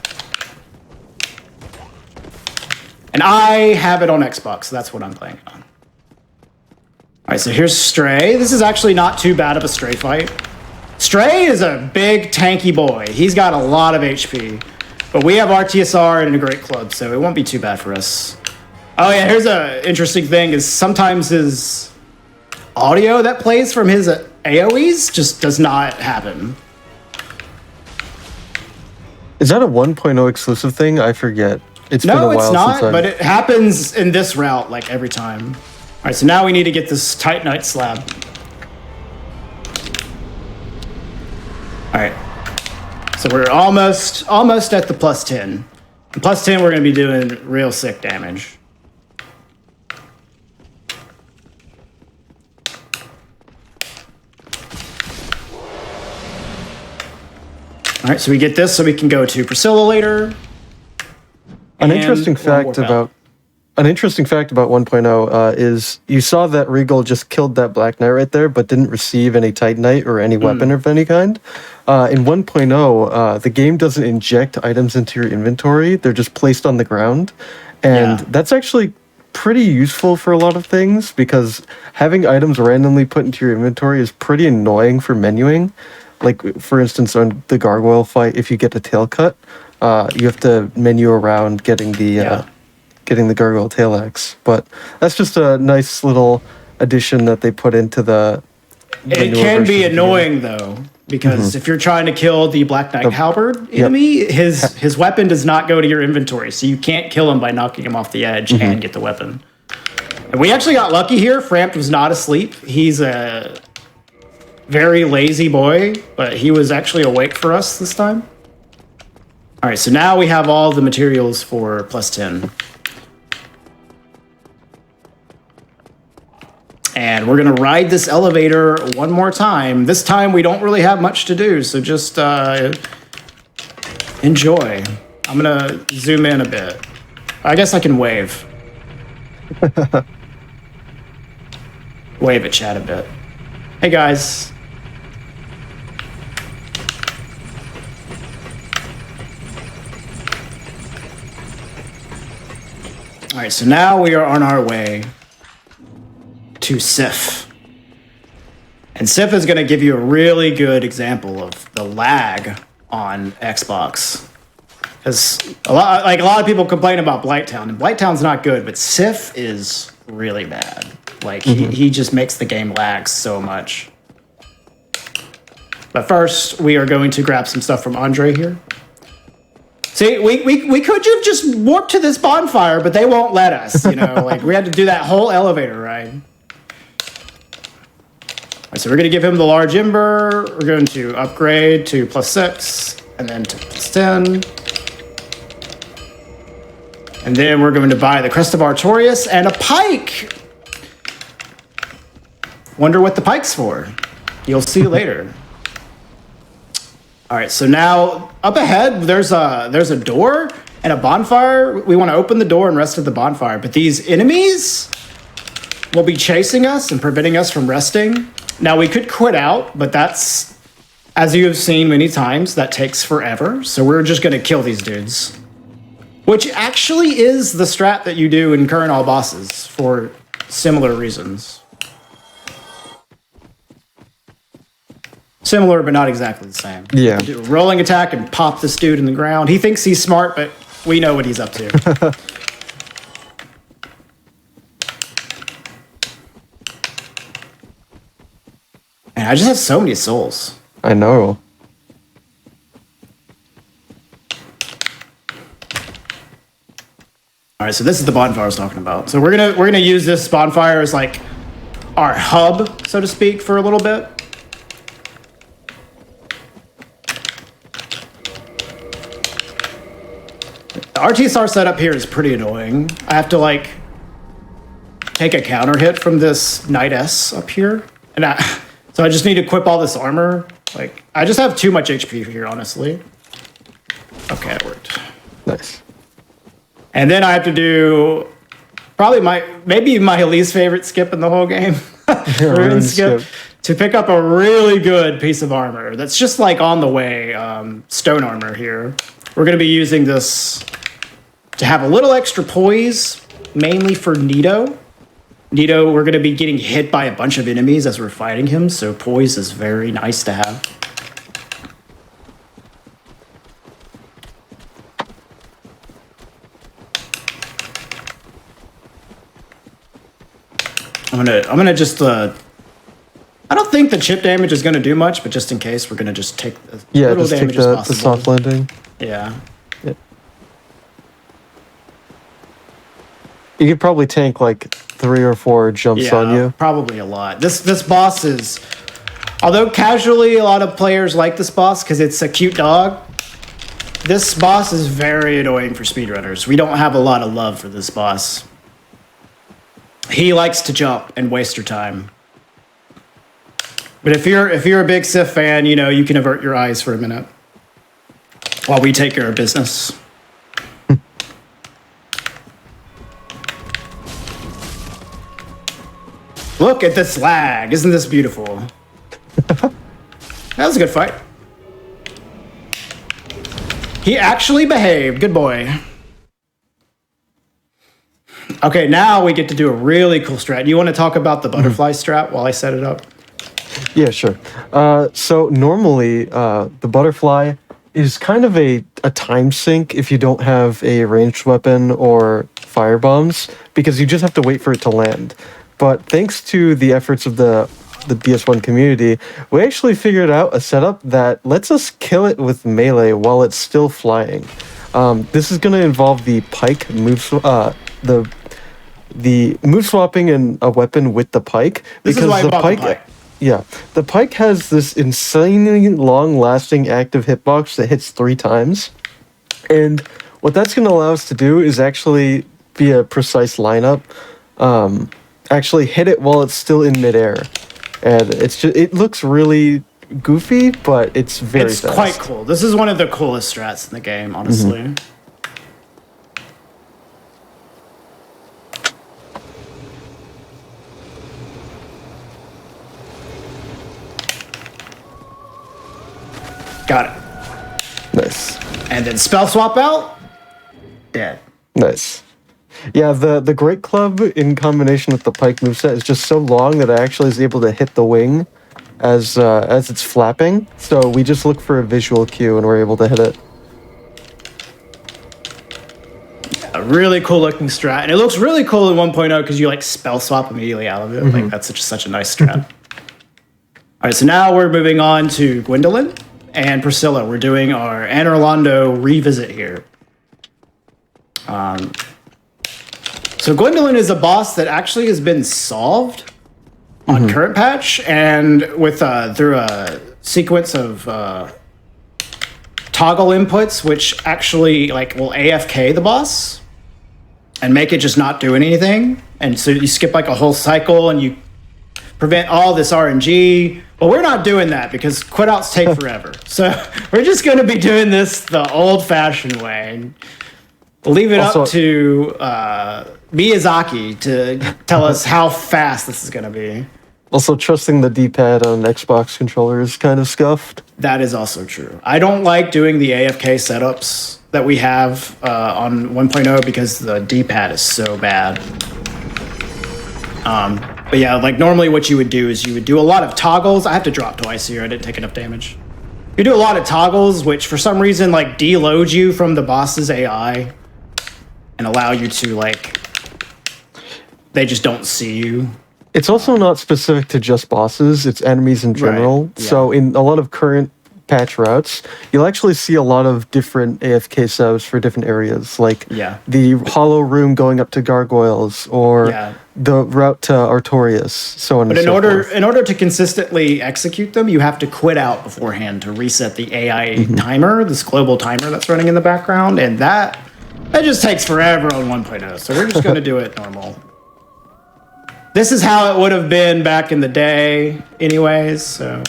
And I have it on Xbox, so that's what I'm playing on. All right, so here's Stray. This is actually not too bad of a Stray fight. Stray is a big, tanky boy. He's got a lot of HP. But we have RTSR and a great club, so it won't be too bad for us. Oh yeah, here's an interesting thing, is sometimes his audio that plays from his AoEs just does not happen. Is that a 1.0 exclusive thing? I forget. It's been a while it's not, since but it happens in this route like every time. All right, so now we need to get this Titanite Slab. All right, so we're almost at the plus 10. And plus 10, we're going to be doing real sick damage. All right, so we get this so we can go to Priscilla later. An interesting fact about 1.0 is you saw that Regal just killed that Black Knight right there, but didn't receive any Titanite or any weapon of any kind. In 1.0, the game doesn't inject items into your inventory; they're just placed on the ground, and that's actually pretty useful for a lot of things because having items randomly put into your inventory is pretty annoying for menuing. Like, for instance, on the Gargoyle fight, if you get a tail cut, you have to menu around getting the Gargoyle tail axe. But that's just a nice little addition that they put into the... It can be annoying, though, because if you're trying to kill the Black Knight Halberd enemy, his weapon does not go to your inventory, so you can't kill him by knocking him off the edge and get the weapon. And we actually got lucky here. Frampt was not asleep. He's a very lazy boy, but he was actually awake for us this time. All right, so now we have all the materials for plus 10. And we're going to ride this elevator one more time. This time we don't really have much to do, so just enjoy. I'm going to zoom in a bit. I guess I can wave. Wave at chat a bit. Hey, guys. All right, so now we are on our way to Sif. And Sif is going to give you a really good example of the lag on Xbox. Because a lot of people complain about Blighttown, and Blighttown's not good, but Sif is really bad. Like, he just makes the game lag so much. But first, we are going to grab some stuff from Andre here. See, we could have just warped to this bonfire, but they won't let us, you know? Like, we had to do that whole elevator ride. All right, so we're going to give him the large ember. We're going to upgrade to +6, and then to +10. And then we're going to buy the Crest of Artorias and a pike. Wonder what the pike's for. You'll see later. All right, so now up ahead, there's a door and a bonfire. We want to open the door and rest at the bonfire, but these enemies will be chasing us and preventing us from resting. Now, we could quit out, but that's, as you have seen many times, that takes forever. So we're just going to kill these dudes. Which actually is the strat that you do in current all bosses for similar reasons. Similar, but not exactly the same. Yeah. Do a rolling attack and pop this dude in the ground. He thinks he's smart, but we know what he's up to. Man, I just have so many souls. I know. All right, so this is the bonfire I was talking about. So we're gonna use this bonfire as like our hub, so to speak, for a little bit. The RTSR setup here is pretty annoying. I have to like take a counter hit from this Knight S up here, and so I just need to equip all this armor. Like, I just have too much HP here, honestly. Okay, it worked. Nice. And then I have to do probably maybe my least favorite skip in the whole game. Rune skip. To pick up a really good piece of armor that's just like on the way, stone armor here. We're going to be using this to have a little extra poise, mainly for Nito. Nito, we're going to be getting hit by a bunch of enemies as we're fighting him, so poise is very nice to have. I'm gonna just I don't think the chip damage is gonna do much, but just in case, we're gonna just take as little just damage take the as possible. soft landing. Yeah. You could probably tank like 3 or 4 jumps on you. Probably a lot. This boss is, although casually a lot of players like this boss because it's a cute dog, this boss is very annoying for speedrunners. We don't have a lot of love for this boss. He likes to jump and waste your time. But if you're a big Sif fan, you know, you can avert your eyes for a minute while we take care of business. Look at this lag. Isn't this beautiful? That was a good fight. He actually behaved. Good boy. Okay, now we get to do a really cool strat. You want to talk about the butterfly strat while I set it up? Yeah, sure. So normally, the butterfly is kind of a time sink if you don't have a ranged weapon or fire bombs, because you just have to wait for it to land. But thanks to the efforts of the BS1 community, we actually figured out a setup that lets us kill it with melee while it's still flying. This is going to involve the pike move, the move swapping in a weapon with the pike. This is why I bought the pike. Yeah, the pike has this insanely long-lasting active hitbox that hits 3 times. And what that's going to allow us to do is actually be a precise lineup, actually hit it while it's still in midair. And it looks really goofy, but it's very fast. Quite cool. This is one of the coolest strats in the game, honestly. Got it. Nice. And then spell swap out. Dead. Nice. Yeah, the Great Club in combination with the Pike moveset is just so long that I actually is able to hit the wing as it's flapping. So we just look for a visual cue and we're able to hit it. A really cool looking strat. And it looks really cool in 1.0 because you like spell swap immediately out of it. Like that's such a nice strat. All right, so now we're moving on to Gwendolyn and Priscilla. We're doing our Anne Orlando revisit here. So Gwendolyn is a boss that actually has been solved on current patch, and with through a sequence of toggle inputs, which actually like will AFK the boss and make it just not doing anything. And so you skip like a whole cycle and you prevent all this RNG. But we're not doing that because quitouts take forever. So we're just going to be doing this the old-fashioned way. We'll leave it up to Miyazaki to tell us how fast this is going to be. Also, trusting the D-pad on an Xbox controller is kind of scuffed. That is also true. I don't like doing the AFK setups that we have on 1.0 because the D-pad is so bad. But yeah, like normally what you would do is you would do a lot of toggles. I have to drop twice here. I didn't take enough damage. You do a lot of toggles, which for some reason like deload you from the boss's AI and allow you to like, they just don't see you. It's also not specific to just bosses, it's enemies in general. Right, yeah. So in a lot of current patch routes, you'll actually see a lot of different AFK setups for different areas, like the hollow room going up to gargoyles, or the route to Artorias, so on and so forth. But in order to consistently execute them, you have to quit out beforehand to reset the AI timer, this global timer that's running in the background, and that just takes forever on 1.0, so we're just going to do it normal. This is how it would have been back in the day anyways, so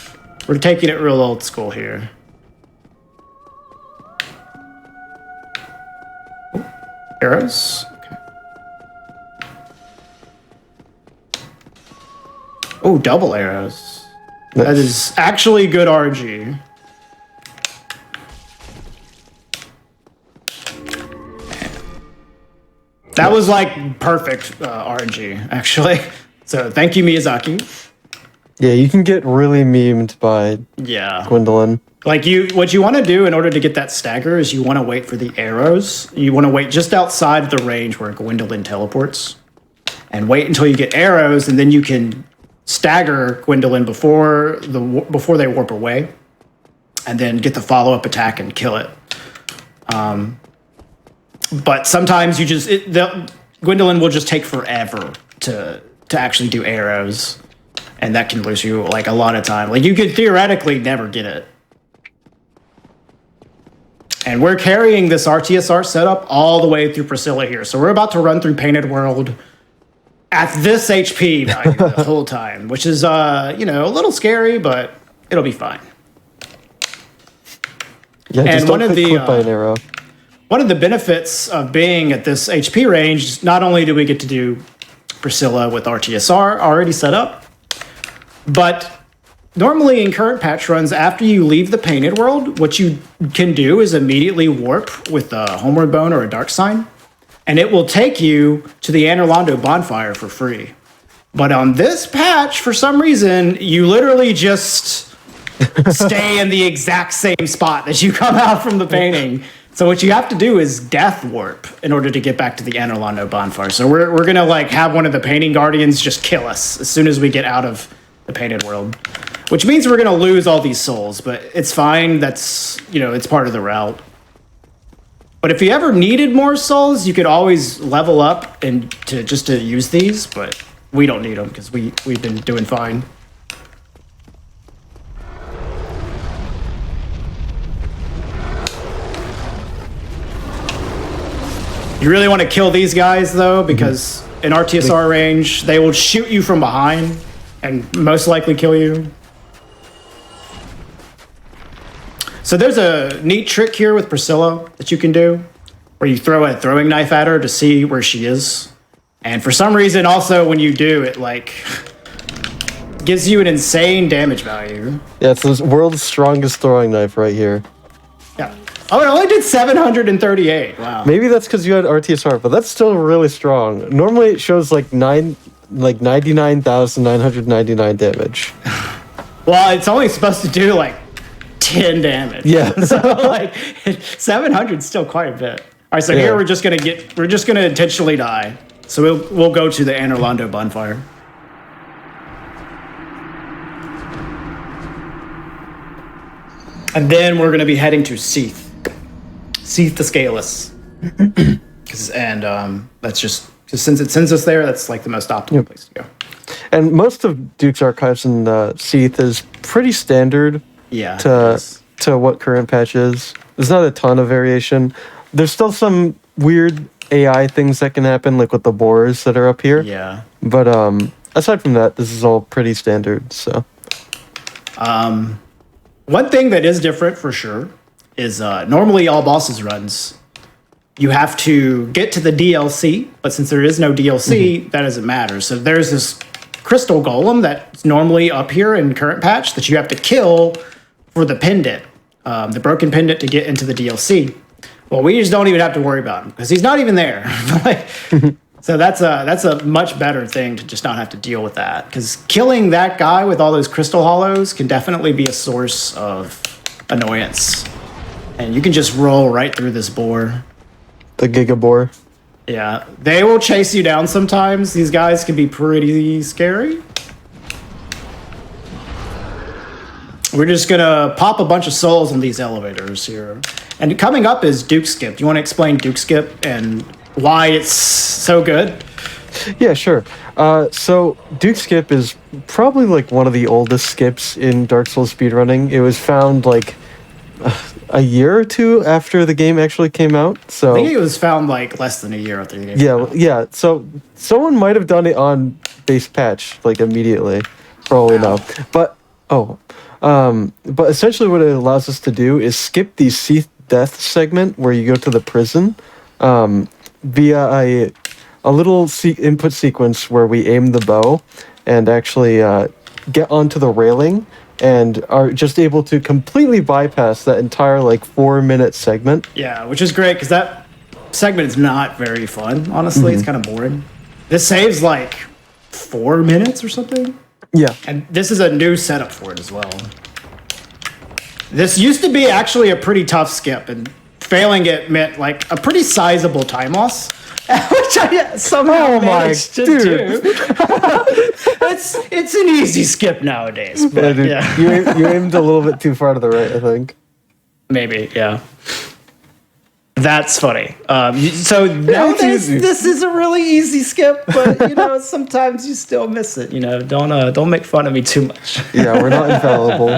we're taking it real old school here. Arrows? Okay. Oh, double arrows. Nice. That is actually good RNG. That was like perfect RNG, actually. So thank you, Miyazaki. Yeah, you can get really memed by Gwendolyn. Like what you want to do in order to get that stagger is you want to wait for the arrows. You want to wait just outside of the range where Gwendolyn teleports, and wait until you get arrows, and then you can stagger Gwendolyn before they warp away, and then get the follow-up attack and kill it. But sometimes Gwendolyn will just take forever to actually do arrows, and that can lose you like a lot of time. Like you could theoretically never get it. And we're carrying this RTSR setup all the way through Priscilla here. So we're about to run through Painted World at this HP value the whole time, which is a little scary, but it'll be fine. Yeah, and just don't get clipped by an arrow. One of the benefits of being at this HP range is not only do we get to do Priscilla with RTSR already set up, but normally in current patch runs, after you leave the Painted World, what you can do is immediately warp with a Homeward Bone or a Dark Sign, and it will take you to the Anne Orlando bonfire for free. But on this patch, for some reason, you literally just stay in the exact same spot that you come out from the painting. So what you have to do is death warp in order to get back to the Anne Orlando bonfire. So we're gonna like have one of the painting guardians just kill us as soon as we get out of the Painted World, which means we're gonna lose all these souls, but it's fine. That's it's part of the route. But if you ever needed more souls, you could always level up and to use these. But we don't need them because we've been doing fine. You really want to kill these guys though, because in RTSR range, they will shoot you from behind and most likely kill you. So there's a neat trick here with Priscilla that you can do, where you throw a throwing knife at her to see where she is. And for some reason, also when you do, it like gives you an insane damage value. Yeah, it's the world's strongest throwing knife right here. Yeah. Oh, it only did 738. Wow. Maybe that's because you had RTSR, but that's still really strong. Normally it shows like 99,999 damage. Well, it's only supposed to do like 10 damage. Yeah. So like 700 is still quite a bit. All right, so here we're just gonna intentionally die. So we'll go to the Anne Orlando bonfire. And then we're gonna be heading to Seath the Scaleless. And that's just since it sends us there, that's like the most optimal place to go. And most of Duke's Archives in Seath is pretty standard. Yeah. To what current patch is. There's not a ton of variation. There's still some weird AI things that can happen, like with the boars that are up here. Yeah. But aside from that, this is all pretty standard. So. One thing that is different for sure is normally all bosses runs, you have to get to the DLC, but since there is no DLC, that doesn't matter. So there's this crystal golem that's normally up here in current patch that you have to kill for the pendant, the broken pendant to get into the DLC. Well, we just don't even have to worry about him because he's not even there. So that's a much better thing to just not have to deal with that, because killing that guy with all those crystal hollows can definitely be a source of annoyance. And you can just roll right through this boar. The Giga Boar. Yeah, they will chase you down sometimes. These guys can be pretty scary. We're just gonna pop a bunch of souls on these elevators here. And coming up is Duke Skip. Do you want to explain Duke Skip and why it's so good? Yeah, sure. So Duke Skip is probably like one of the oldest skips in Dark Souls speedrunning. It was found like a year or two after the game actually came out. So I think it was found like less than a year after the game. Yeah. So someone might have done it on base patch like immediately, probably no. But essentially what it allows us to do is skip the Seath death segment where you go to the prison via a little input sequence where we aim the bow and actually get onto the railing and are just able to completely bypass that entire like 4-minute segment. Yeah, which is great because that segment is not very fun, honestly. It's kind of boring. This saves like 4 minutes or something. Yeah. And this is a new setup for it as well. This used to be actually a pretty tough skip, and failing it meant like a pretty sizable time loss, which I somehow managed to do. It's an easy skip nowadays. But yeah. You aimed a little bit too far to the right, I think. Maybe, yeah. That's funny. So nowadays, this is a really easy skip, but sometimes you still miss it. Don't make fun of me too much. Yeah, we're not infallible.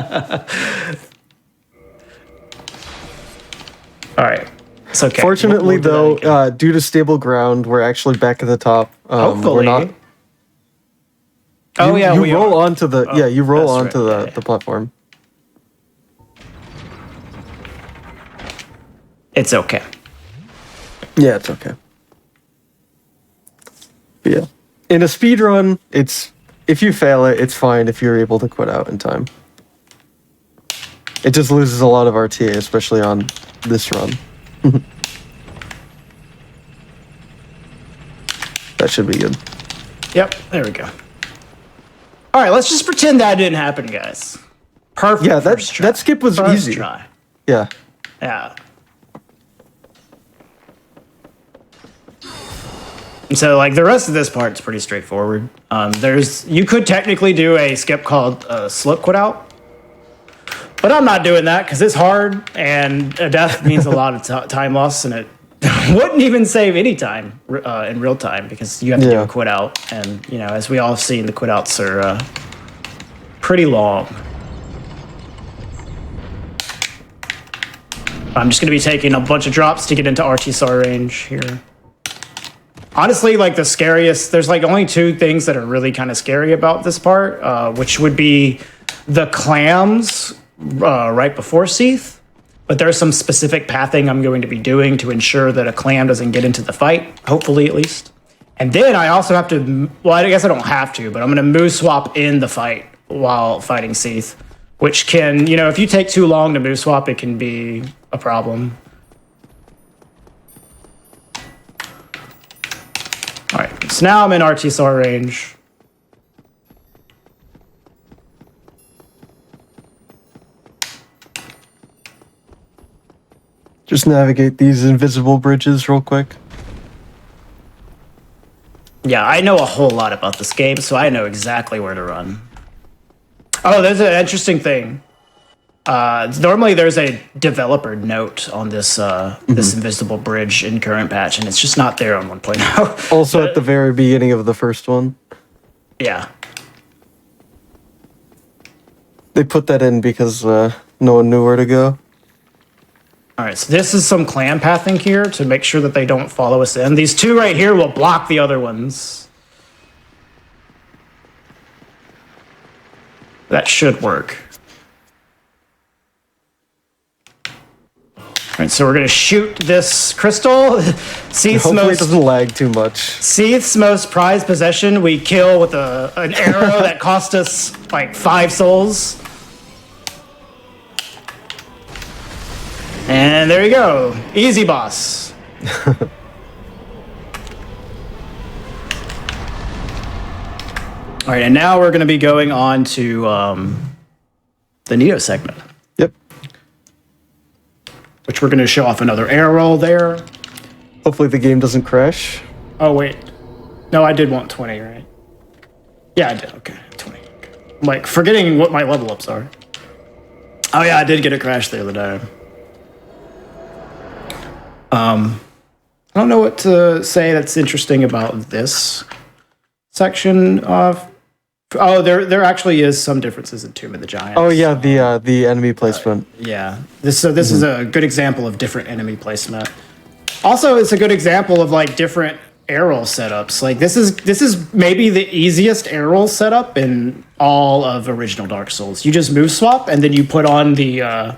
All right. It's okay. Fortunately, though, due to stable ground, we're actually back at the top. Hopefully. We're not. You roll onto the the platform. It's okay. Yeah, it's okay. But yeah. In a speed run, if you fail it, it's fine if you're able to quit out in time. It just loses a lot of RTA, especially on this run. That should be good. Yep, there we go. All right, let's just pretend that didn't happen, guys. Perfect. Yeah, that skip was first easy. Try. Yeah. Yeah. So, like, the rest of this part's pretty straightforward. You could technically do a skip called slip quit out, but I'm not doing that because it's hard and a death means a lot of time loss, and it wouldn't even save any time in real time because you have to do a quit out, and as we all have seen, the quit outs are pretty long. I'm just going to be taking a bunch of drops to get into RTSR range here. Honestly, like the scariest, there's like only two things that are really kind of scary about this part, which would be the clams right before Seath. But there's some specific pathing I'm going to be doing to ensure that a clam doesn't get into the fight, hopefully at least. And then I also have to, well, I guess I don't have to, but I'm going to move swap in the fight while fighting Seath, which can, if you take too long to move swap, it can be a problem. All right, so now I'm in RTSR range. Just navigate these invisible bridges real quick. Yeah, I know a whole lot about this game, so I know exactly where to run. Oh, there's an interesting thing. Normally there's a developer note on this this invisible bridge in current patch, and it's just not there on 1.0. Also at the very beginning of the first one. Yeah. They put that in because no one knew where to go. All right, so this is some clan pathing here to make sure that they don't follow us in. These two right here will block the other ones. That should work. All right, so we're gonna shoot this crystal. Hopefully it doesn't lag too much. Seath's most prized possession we kill with an arrow that cost us like 5 souls. And there you go. Easy boss. All right, and now we're going to be going on to the Neo segment. Yep. Which we're going to show off another air roll there. Hopefully the game doesn't crash. Oh, wait. No, I did want 20, right? Yeah, I did. Okay, 20. Okay. I'm like forgetting what my level ups are. Oh, yeah, I did get a crash the other day. I don't know what to say that's interesting about this section of. Oh, there actually is some differences in Tomb of the Giants. Oh yeah, the enemy placement. Yeah, this is a good example of different enemy placement. Also, it's a good example of like different air roll setups. Like this is maybe the easiest air roll setup in all of original Dark Souls. You just move swap and then you put on the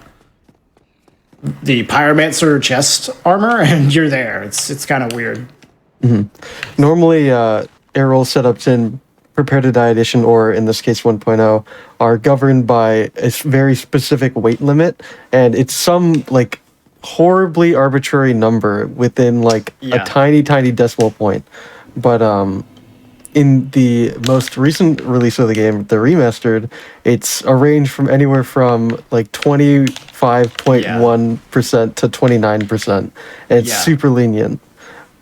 Pyromancer chest armor, and you're there. It's kind of weird. Mm-hmm. Normally, air roll setups in Prepare to Die Edition, or in this case 1.0, are governed by a very specific weight limit, and it's some like horribly arbitrary number within like a tiny decimal point. But in the most recent release of the game, the remastered, it's a range from anywhere from like 25.1% to 29%. It's super lenient.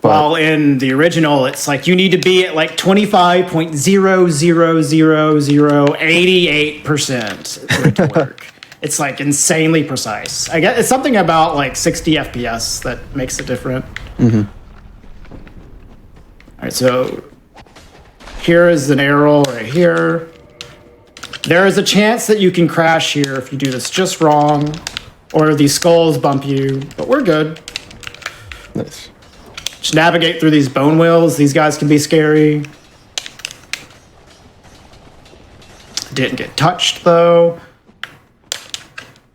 While in the original, it's like you need to be at like 25.0000088% for it to work. It's like insanely precise. I guess it's something about like 60 FPS that makes it different. Mm-hmm. All right, so here is an air roll right here. There is a chance that you can crash here if you do this just wrong, or these skulls bump you, but we're good. Nice. Just navigate through these bone wheels. These guys can be scary. Didn't get touched though.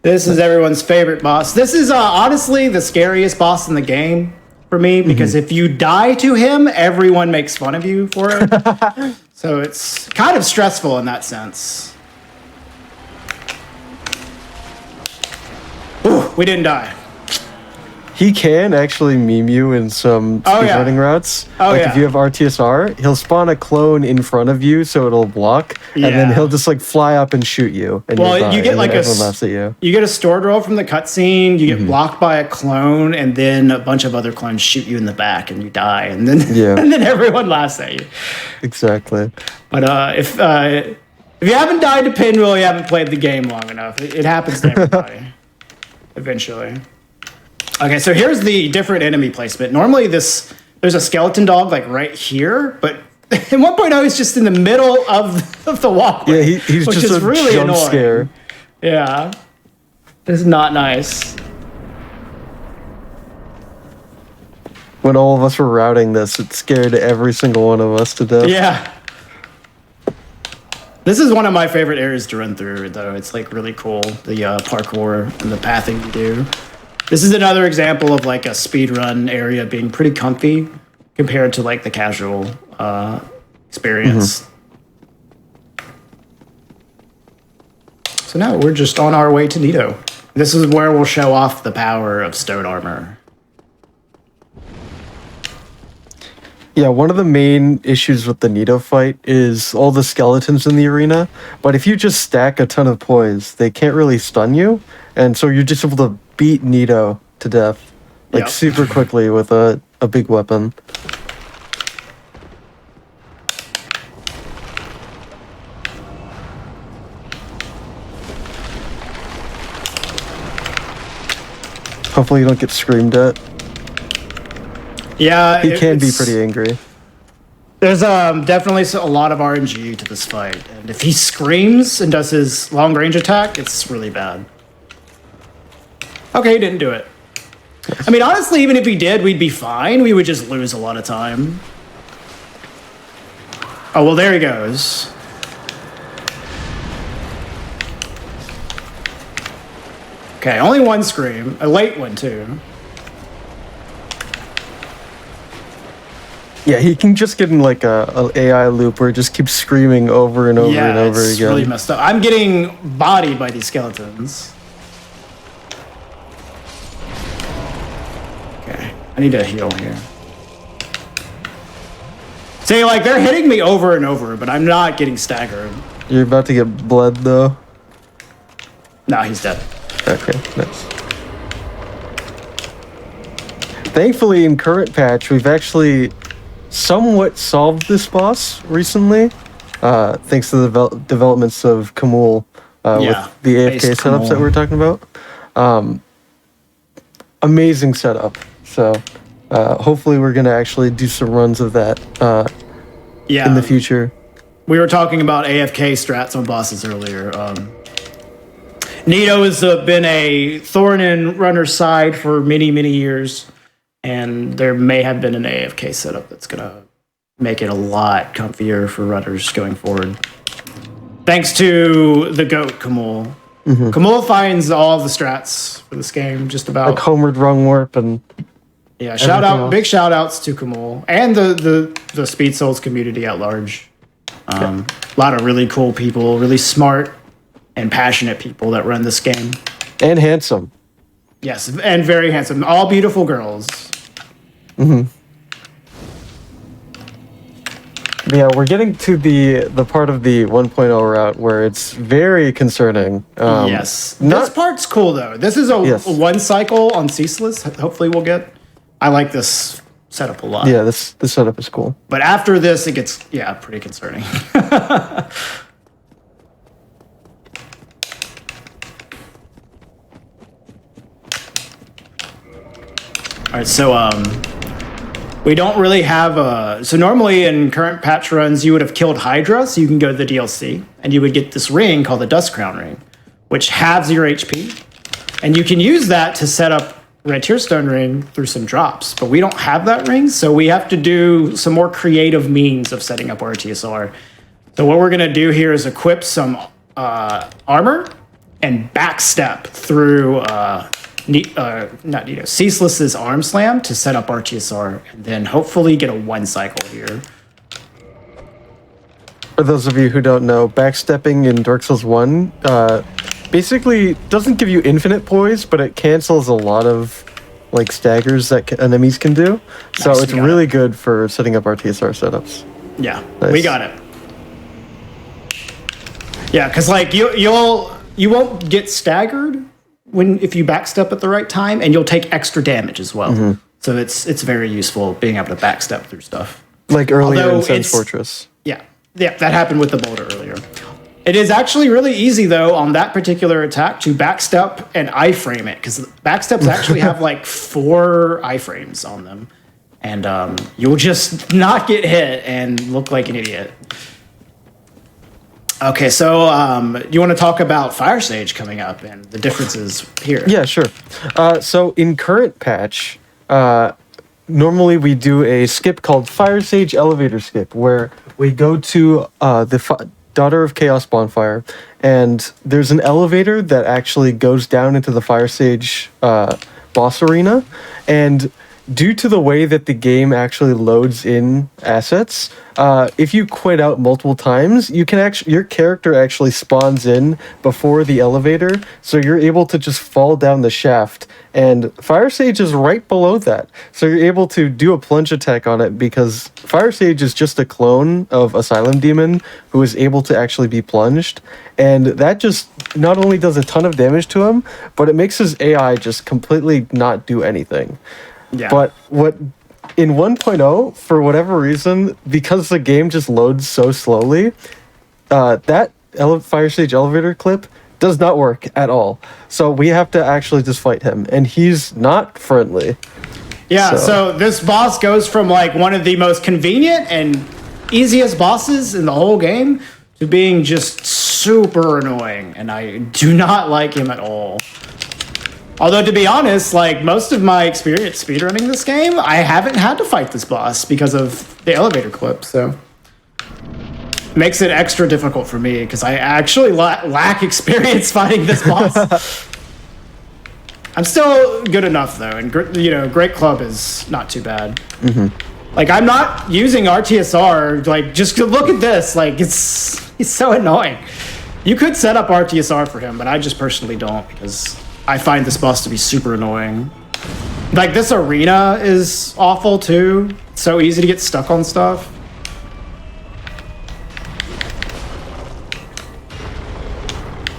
This is everyone's favorite boss. This is honestly the scariest boss in the game for me, because if you die to him, everyone makes fun of you for it. So it's kind of stressful in that sense. Ooh, we didn't die. He can actually meme you in some speedrunning routes. If you have RTSR, he'll spawn a clone in front of you so it'll block, and then he'll just like fly up and shoot you. And you get like everyone laughs at you. You get a stored roll from the cutscene, you get blocked by a clone, and then a bunch of other clones shoot you in the back and you die, and then and then everyone laughs at you. Exactly. But if you haven't died to Pinwheel, you haven't played the game long enough. It happens to everybody eventually. Okay, so here's the different enemy placement. Normally there's a skeleton dog like right here, but in 1.0 he's just in the middle of the walkway. Yeah, he's which just is a really jump annoying. scare. Yeah. This is not nice. when all of us were routing this, it scared every single one of us to death. Yeah. This is one of my favorite areas to run through, though. It's like really cool, the parkour and the pathing you do. This is another example of like a speedrun area being pretty comfy compared to like the casual experience. So now we're just on our way to Nito. This is where we'll show off the power of stone armor. Yeah, one of the main issues with the Nito fight is all the skeletons in the arena. But if you just stack a ton of poise, they can't really stun you. And so you're just able to beat Nito to death, like super quickly with a big weapon. Hopefully you don't get screamed at. Yeah, he can be pretty angry. There's definitely a lot of RNG to this fight, and if he screams and does his long range attack, it's really bad. Okay, he didn't do it. I mean, honestly, even if he did, we'd be fine. We would just lose a lot of time. Oh, well, there he goes. Okay, only one scream. A late one, too. Yeah, he can just get in like a AI loop where it just keeps screaming over and over and over it's again. Really messed up. I'm getting bodied by these skeletons. Okay, I need to heal here. See, like, they're hitting me over and over, but I'm not getting staggered. You're about to get bled, though. No, he's dead. Okay, nice. Thankfully, in current patch, we've actually somewhat solved this boss recently, thanks to the developments of Kamul with the AFK setups that we were talking about. Amazing setup. So hopefully we're going to actually do some runs of that in the future. We were talking about AFK strats on bosses earlier. Nito has been a thorn in runner's side for many, many years. And there may have been an AFK setup that's going to make it a lot comfier for runners going forward. Thanks to the GOAT, Kamul. Kamul finds all the strats for this game, just about. Like homeward wrong warp and... Yeah, big shout outs to Kamul and the Speed Souls community at large. A lot of really cool people, really smart and passionate people that run this game. And handsome. Yes, and very handsome. All beautiful girls. Yeah, we're getting to the part of the 1.0 route where it's very concerning. Yes. This part's cool, though. This is a one cycle on Ceaseless. Hopefully we'll get. I like this setup a lot. Yeah, this setup is cool. But after this, it gets, pretty concerning. All right, so we don't really have so normally in current patch runs, you would have killed Hydra, so you can go to the DLC, and you would get this ring called the Dust Crown Ring, which halves your HP. And you can use that to set up Red Tearstone Ring through some drops, but we don't have that ring, so we have to do some more creative means of setting up our TSR. So what we're gonna do here is equip some armor and backstep through Ceaseless's Arm Slam to set up our TSR, and then hopefully get a one cycle here. For those of you who don't know, backstepping in Dark Souls 1 basically doesn't give you infinite poise, but it cancels a lot of like staggers that enemies can do. So it's really good for setting up our TSR setups. Yeah, nice. We got it. Yeah, because like you won't get staggered if you backstep at the right time, and you'll take extra damage as well. So it's very useful being able to backstep through stuff. Like earlier in Sense Fortress. Yeah, that happened with the boulder earlier. It is actually really easy, though, on that particular attack to backstep and iframe it, because backsteps actually have like 4 iframes on them, and you'll just not get hit and look like an idiot. Okay, so you want to talk about Fire Sage coming up and the differences here? Yeah, sure. So in current patch, normally we do a skip called Fire Sage Elevator Skip, where we go to the Daughter of Chaos bonfire, and there's an elevator that actually goes down into the Fire Sage boss arena, and due to the way that the game actually loads in assets, if you quit out multiple times, you can your character actually spawns in before the elevator, so you're able to just fall down the shaft. And Fire Sage is right below that, so you're able to do a plunge attack on it because Fire Sage is just a clone of Asylum Demon who is able to actually be plunged, and that just not only does a ton of damage to him, but it makes his AI just completely not do anything. Yeah. But what in 1.0, for whatever reason, because the game just loads so slowly, that Fire Stage elevator clip does not work at all. So we have to actually just fight him, and he's not friendly. Yeah, so this boss goes from like one of the most convenient and easiest bosses in the whole game to being just super annoying, and I do not like him at all. Although, to be honest, like, most of my experience speedrunning this game, I haven't had to fight this boss because of the elevator clip, so... Makes it extra difficult for me, because I actually lack experience fighting this boss. I'm still good enough, though, and, Great Club is not too bad. Mm-hmm. Like, I'm not using RTSR, like, just look at this, like, he's so annoying. You could set up RTSR for him, but I just personally don't, because... I find this boss to be super annoying. Like, this arena is awful, too. It's so easy to get stuck on stuff.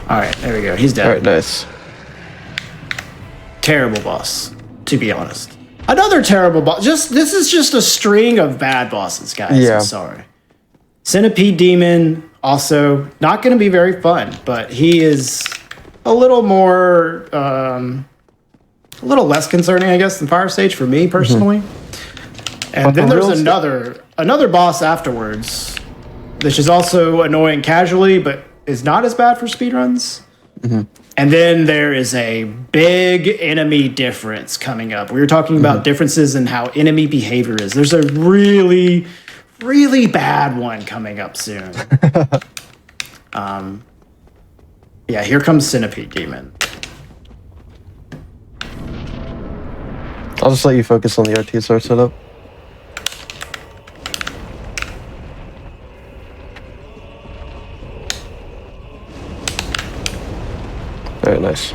Alright, there we go. He's dead. Alright, nice. Terrible boss, to be honest. Another terrible boss. This is just a string of bad bosses, guys. Yeah. I'm sorry. Centipede Demon, also not going to be very fun, but he is... a little more, a little less concerning, I guess, than Fire Sage for me personally. Mm-hmm. And then there's another boss afterwards, which is also annoying casually, but is not as bad for speedruns. Mm-hmm. And then there is a big enemy difference coming up. We were talking about differences in how enemy behavior is. There's a really, really bad one coming up soon. Yeah, here comes Centipede Demon. I'll just let you focus on the RTSR setup. Very nice.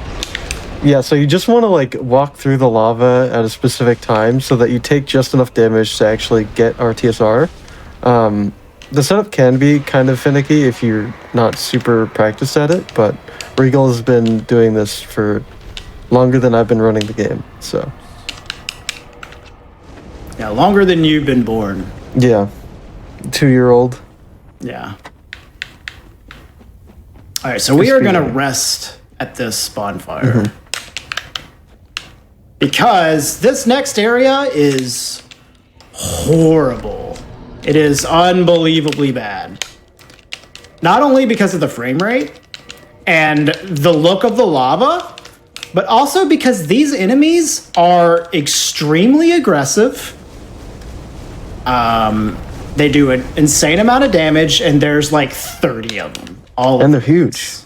Yeah, so you just want to like walk through the lava at a specific time so that you take just enough damage to actually get RTSR. The setup can be kind of finicky if you're not super practiced at it, but Regal has been doing this for longer than I've been running the game, so. Yeah, longer than you've been born. Yeah. 2-year-old. Yeah. All right, so we are going to rest at this bonfire. Mm-hmm. Because this next area is horrible. It is unbelievably bad. Not only because of the frame rate and the look of the lava, but also because these enemies are extremely aggressive. They do an insane amount of damage, and there's like 30 of them. And they're huge.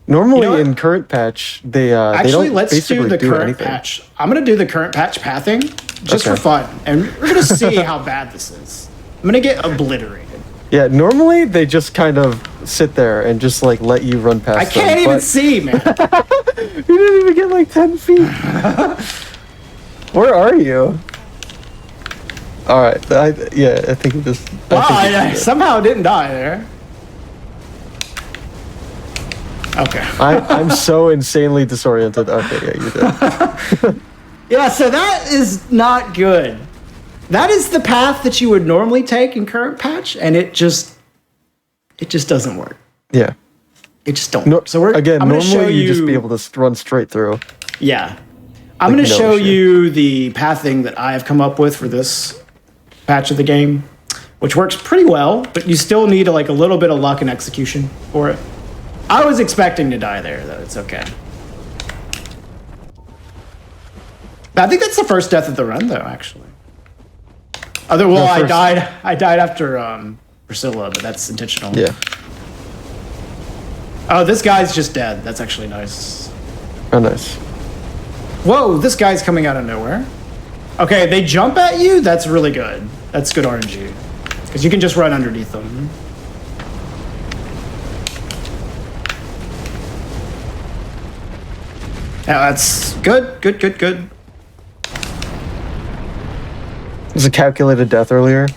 Normally in current patch, they actually, don't let's basically do the current anything. patch. I'm gonna do the current patch pathing just for fun, and we're gonna see how bad this is. I'm gonna get obliterated. Yeah, normally they just kind of sit there and just like let you run past. I can't even see, man. You didn't even get like 10 feet. Where are you? All right, I think you just. Wow, I somehow didn't die there. Okay. I'm so insanely disoriented. Okay, yeah, you did. Yeah, so that is not good. That is the path that you would normally take in current patch, and it just doesn't work. Yeah. It just don't work. So normally you just be able to run straight through. Yeah. I'm going to show you the pathing that I have come up with for this patch of the game, which works pretty well, but you still need a little bit of luck and execution for it. I was expecting to die there, though. It's okay. I think that's the first death of the run, though, actually. Well, The I first- died. I died after Priscilla, but that's intentional. Yeah. Oh, this guy's just dead. That's actually nice. Oh, nice. Whoa, this guy's coming out of nowhere. Okay, they jump at you. That's really good. That's good RNG. Because you can just run underneath them. Yeah, that's good. Good. It was a calculated death earlier.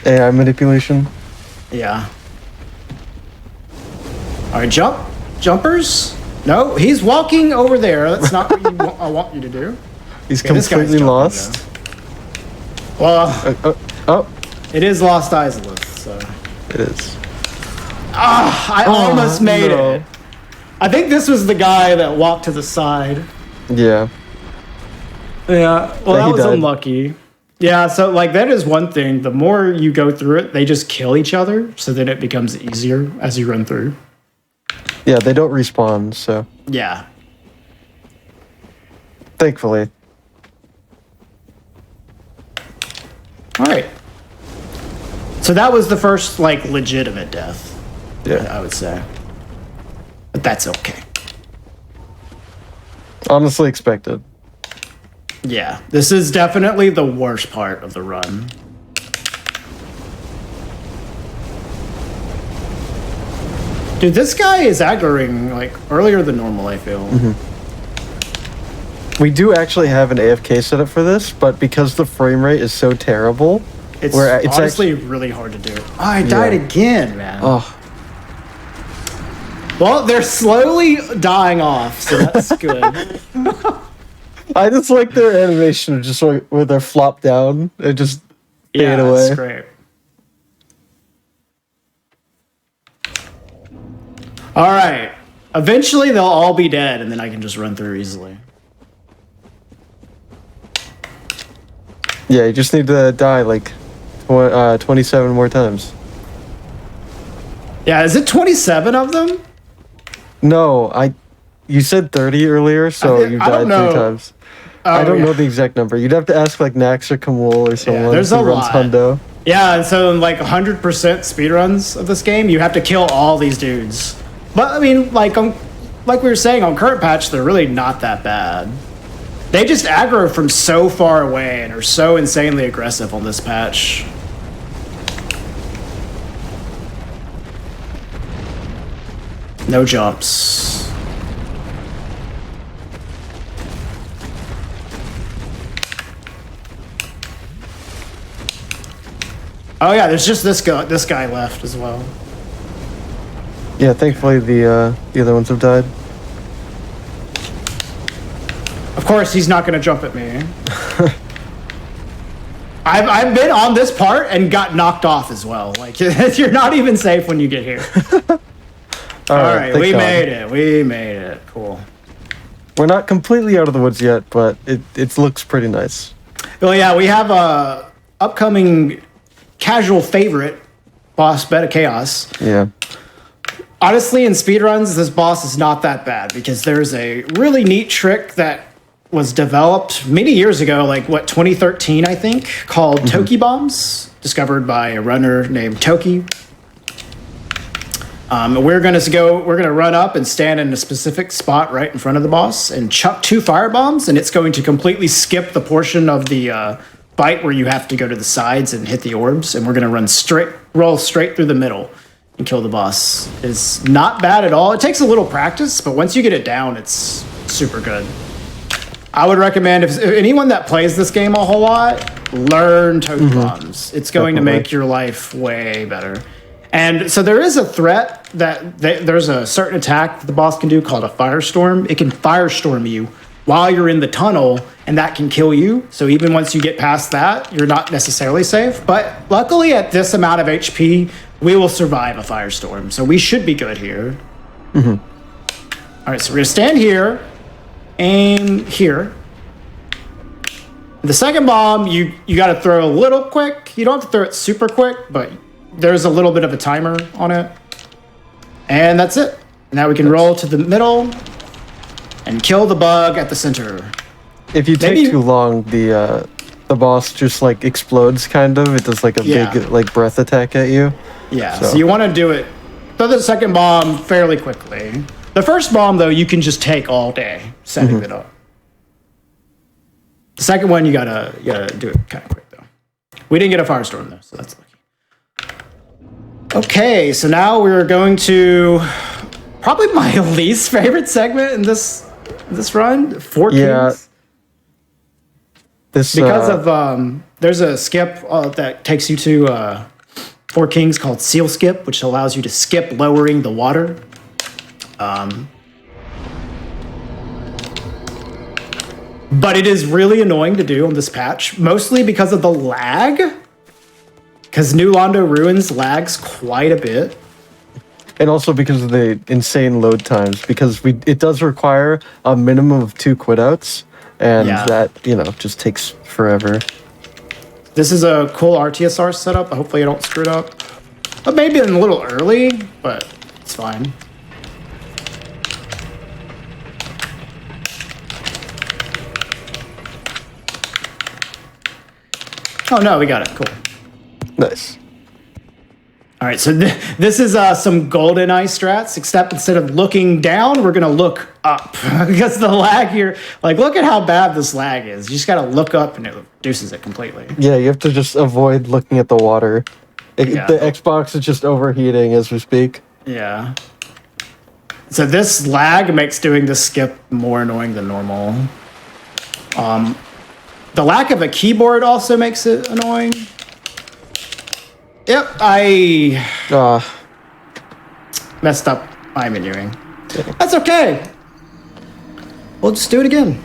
AI manipulation. Yeah. All right, jumpers. No, he's walking over there. That's not what I want you to do. He's Okay, this guy's completely jumping, lost. Well, Oh, it is Lost Islip, so. it is. I almost made no. it. I think this was the guy that walked to the side. Yeah. Yeah, well, But that he was died. unlucky. Yeah, so like that is one thing. The more you go through it, they just kill each other, so then it becomes easier as you run through. Yeah, they don't respawn, so Yeah. thankfully. All right. So that was the first like legitimate death, Yeah. I would say. But that's okay. Honestly expected. Yeah, this is definitely the worst part of the run. Dude, this guy is aggroing like earlier than normal, I feel. We do actually have an AFK setup for this, but because the frame rate is so terrible, It's, it's honestly really hard to do. Oh, I died again, man. oh, Well, they're slowly dying off, so that's good. I just like their animation of just like where they're flopped down and just fade away. That's great. All right. Eventually, they'll all be dead, and then I can just run through easily. Yeah, you just need to die like 27 more times. Yeah, is it 27 of them? No, you said 30 earlier, so you I died don't know. 3 times. Oh, I don't yeah. know the exact number. You'd have to ask like Nax or Kamul or someone there's who a runs lot. Hundo. Yeah, and so in like 100% speedruns of this game, you have to kill all these dudes. But I mean, like we were saying on current patch, they're really not that bad. They just aggro from so far away and are so insanely aggressive on this patch. No jumps. Oh yeah, there's just this guy left as well. Yeah, thankfully the other ones have died. Of course, he's not going to jump at me. I've been on this part and got knocked off as well. Like you're not even safe when you get here. All right, thank we God. made it. We made it. Cool. We're not completely out of the woods yet, but it looks pretty nice. Well, yeah, we have a upcoming casual favorite boss, Beta Chaos. Yeah. Honestly, in speedruns, this boss is not that bad because there's a really neat trick that was developed many years ago, like 2013, I think, called Toki bombs, discovered by a runner named Toki. We're gonna run up and stand in a specific spot right in front of the boss and chuck 2 fire bombs, and it's going to completely skip the portion of the fight where you have to go to the sides and hit the orbs, and we're gonna roll straight through the middle and kill the boss. It's not bad at all. It takes a little practice, but once you get it down, it's super good. I would recommend if anyone that plays this game a whole lot, learn Toki bombs. It's going to make your life way better. And so there is a threat that there's a certain attack that the boss can do called a firestorm. It can firestorm you while you're in the tunnel, and that can kill you. So even once you get past that, you're not necessarily safe. But luckily, at this amount of HP, we will survive a firestorm. So we should be good here. All right, so we're gonna stand here, aim here. The second bomb, you got to throw a little quick. You don't have to throw it super quick, but there's a little bit of a timer on it. And that's it. Now we can roll to the middle and kill the bug at the center. If you take Maybe- too long, the the boss just like explodes, kind of. It does like a big like breath attack at you. Yeah, so you want to do it. Throw the second bomb fairly quickly. The first bomb, though, you can just take all day setting it up. The second one, you gotta do it kind of quick, though. We didn't get a firestorm, though, so that's lucky. Okay, so now we're going to probably my least favorite segment in this run, Four Kings. Because of there's a skip that takes you to Four Kings called Seal Skip, which allows you to skip lowering the water. But it is really annoying to do on this patch, mostly because of the lag. Because New Londo Ruins lags quite a bit. And also because of the insane load times, because it does require a minimum of 2 quit outs, and that, just takes forever. This is a cool RTSR setup. Hopefully I don't screw it up. But maybe a little early, but it's fine. Oh no, we got it. Cool. Nice. All right, so this is some golden eye strats, except instead of looking down, we're gonna look up because the lag here. Like, look at how bad this lag is. You just gotta look up, and it reduces it completely. Yeah, you have to just avoid looking at the water. The Xbox is just overheating as we speak. Yeah. So this lag makes doing this skip more annoying than normal. The lack of a keyboard also makes it annoying. Yep, I messed up my menuing. That's okay. We'll just do it again.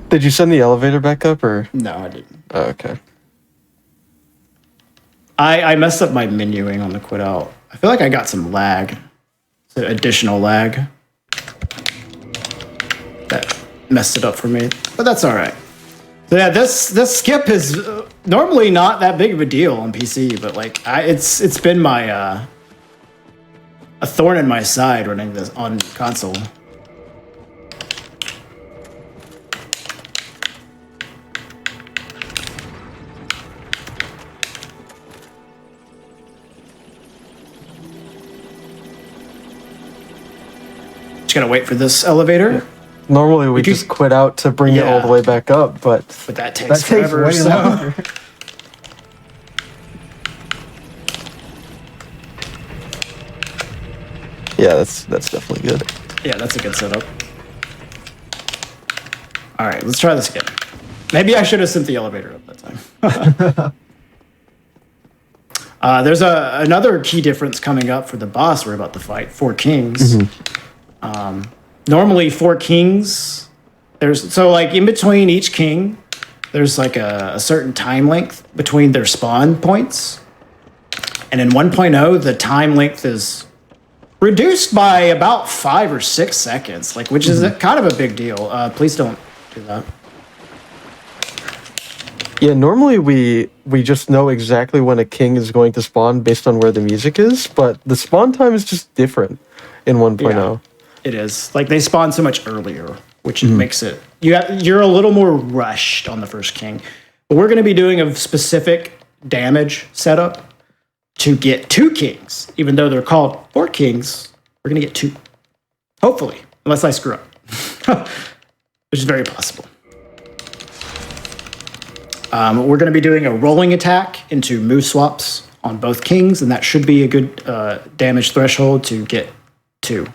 Did you send the elevator back up, or? No, I didn't. Oh, okay. I messed up my menuing on the quit out. I feel like I got some lag. Additional lag. That messed it up for me, but that's all right. So yeah, this skip is normally not that big of a deal on PC, but like it's been my a thorn in my side running this on console. Just gotta wait for this elevator. Yeah. Normally we just quit out to bring it all the way back up, but that takes forever. Way longer. Yeah, that's definitely good. Yeah, that's a good setup. All right, let's try this again. Maybe I should have sent the elevator up that time. There's another key difference coming up for the boss we're about to fight, Four Kings. Normally, Four Kings, like in between each king, there's like a certain time length between their spawn points. And in 1.0, the time length is reduced by about 5 or 6 seconds, which is kind of a big deal. Please don't do that. Yeah, normally we just know exactly when a king is going to spawn based on where the music is, but the spawn time is just different in 1.0. Yeah. It is. Like, they spawn so much earlier, which makes it... You're a little more rushed on the first king. But we're going to be doing a specific damage setup to get 2 kings. Even though they're called 4 kings, we're going to get 2. Hopefully. Unless I screw up. Which is very possible. We're going to be doing a rolling attack into move swaps on both kings, and that should be a good damage threshold to get 2.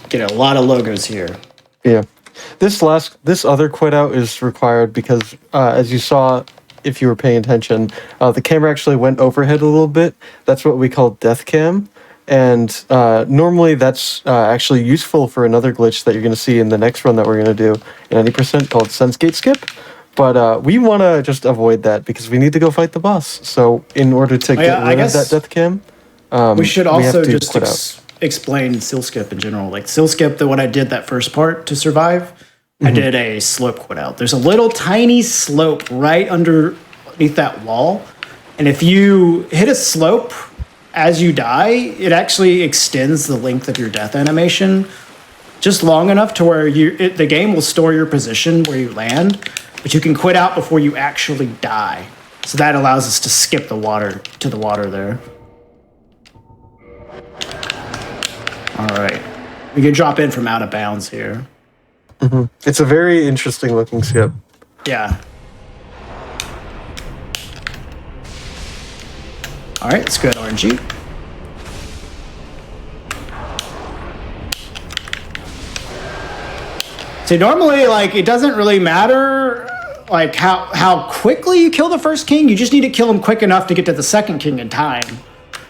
Get a lot of logos here. Yeah. This other quit out is required because, as you saw, if you were paying attention, the camera actually went overhead a little bit. That's what we call death cam. And normally that's actually useful for another glitch that you're going to see in the next run that we're going to do in 90% called Sense Gate Skip. But we want to just avoid that because we need to go fight the boss. So in order to get rid of that death cam, we should also just explain Seal Skip in general. Like Seal Skip, when I did that first part to survive, I did a slope quit out. There's a little tiny slope right underneath that wall. And if you hit a slope as you die, it actually extends the length of your death animation just long enough to where the game will store your position where you land, but you can quit out before you actually die. So that allows us to skip the water there. All right. We can drop in from out of bounds here. Mm-hmm. It's a very interesting looking skip. Yeah. All right, let's go to RNG. So normally, like, it doesn't really matter, like, how quickly you kill the first king. You just need to kill him quick enough to get to the second king in time.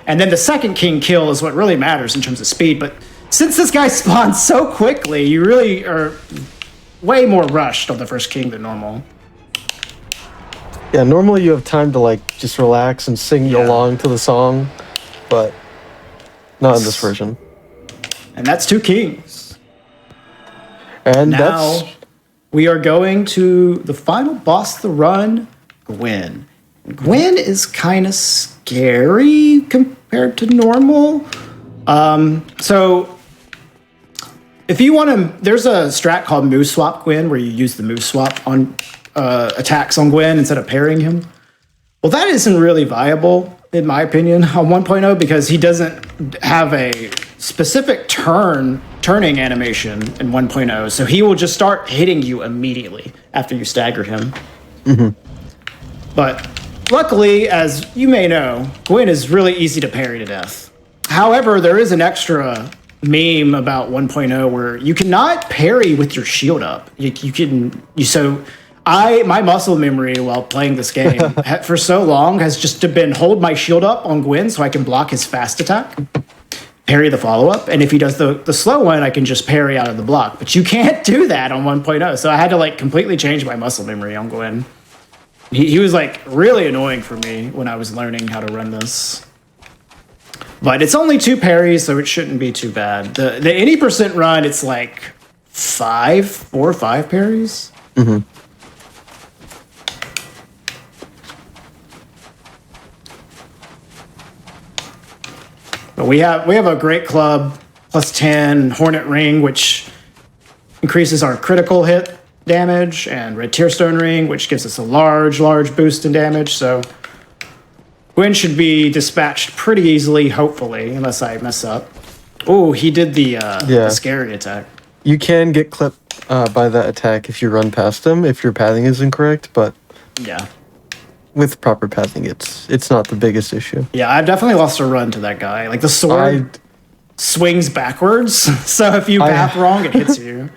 And then the second king kill is what really matters in terms of speed. But since this guy spawns so quickly, you really are way more rushed on the first king than normal. Yeah, normally you have time to like just relax and sing along to the song, but not in this version. And that's 2 kings. And now we are going to the final boss of the run, Gwen. Gwen is kind of scary compared to normal. So if you want to, there's a strat called move swap Gwen where you use the move swap on attacks on Gwen instead of parrying him. Well, that isn't really viable, in my opinion, on 1.0 because he doesn't have a specific turning animation in 1.0. So he will just start hitting you immediately after you stagger him. Mm-hmm. But luckily, as you may know, Gwen is really easy to parry to death. However, there is an extra meme about 1.0 where you cannot parry with your shield up. My muscle memory while playing this game for so long has just been hold my shield up on Gwen so I can block his fast attack, parry the follow-up, and if he does the slow one, I can just parry out of the block. But you can't do that on 1.0, so I had to like completely change my muscle memory on Gwen. He was like really annoying for me when I was learning how to run this. But it's only 2 parries, so it shouldn't be too bad. The any percent run, it's like 4 or 5 parries. Mm-hmm. But we have a great club, +10, Hornet Ring, which increases our critical hit damage, and Red Tearstone Ring, which gives us a large boost in damage. So Gwen should be dispatched pretty easily, hopefully, unless I mess up. Oh, he did the scary attack. You can get clipped by that attack if you run past him, if your pathing is incorrect, but yeah, with proper pathing, it's not the biggest issue. Yeah, I've definitely lost a run to that guy. Like, the sword swings backwards, so if you path wrong, it hits you.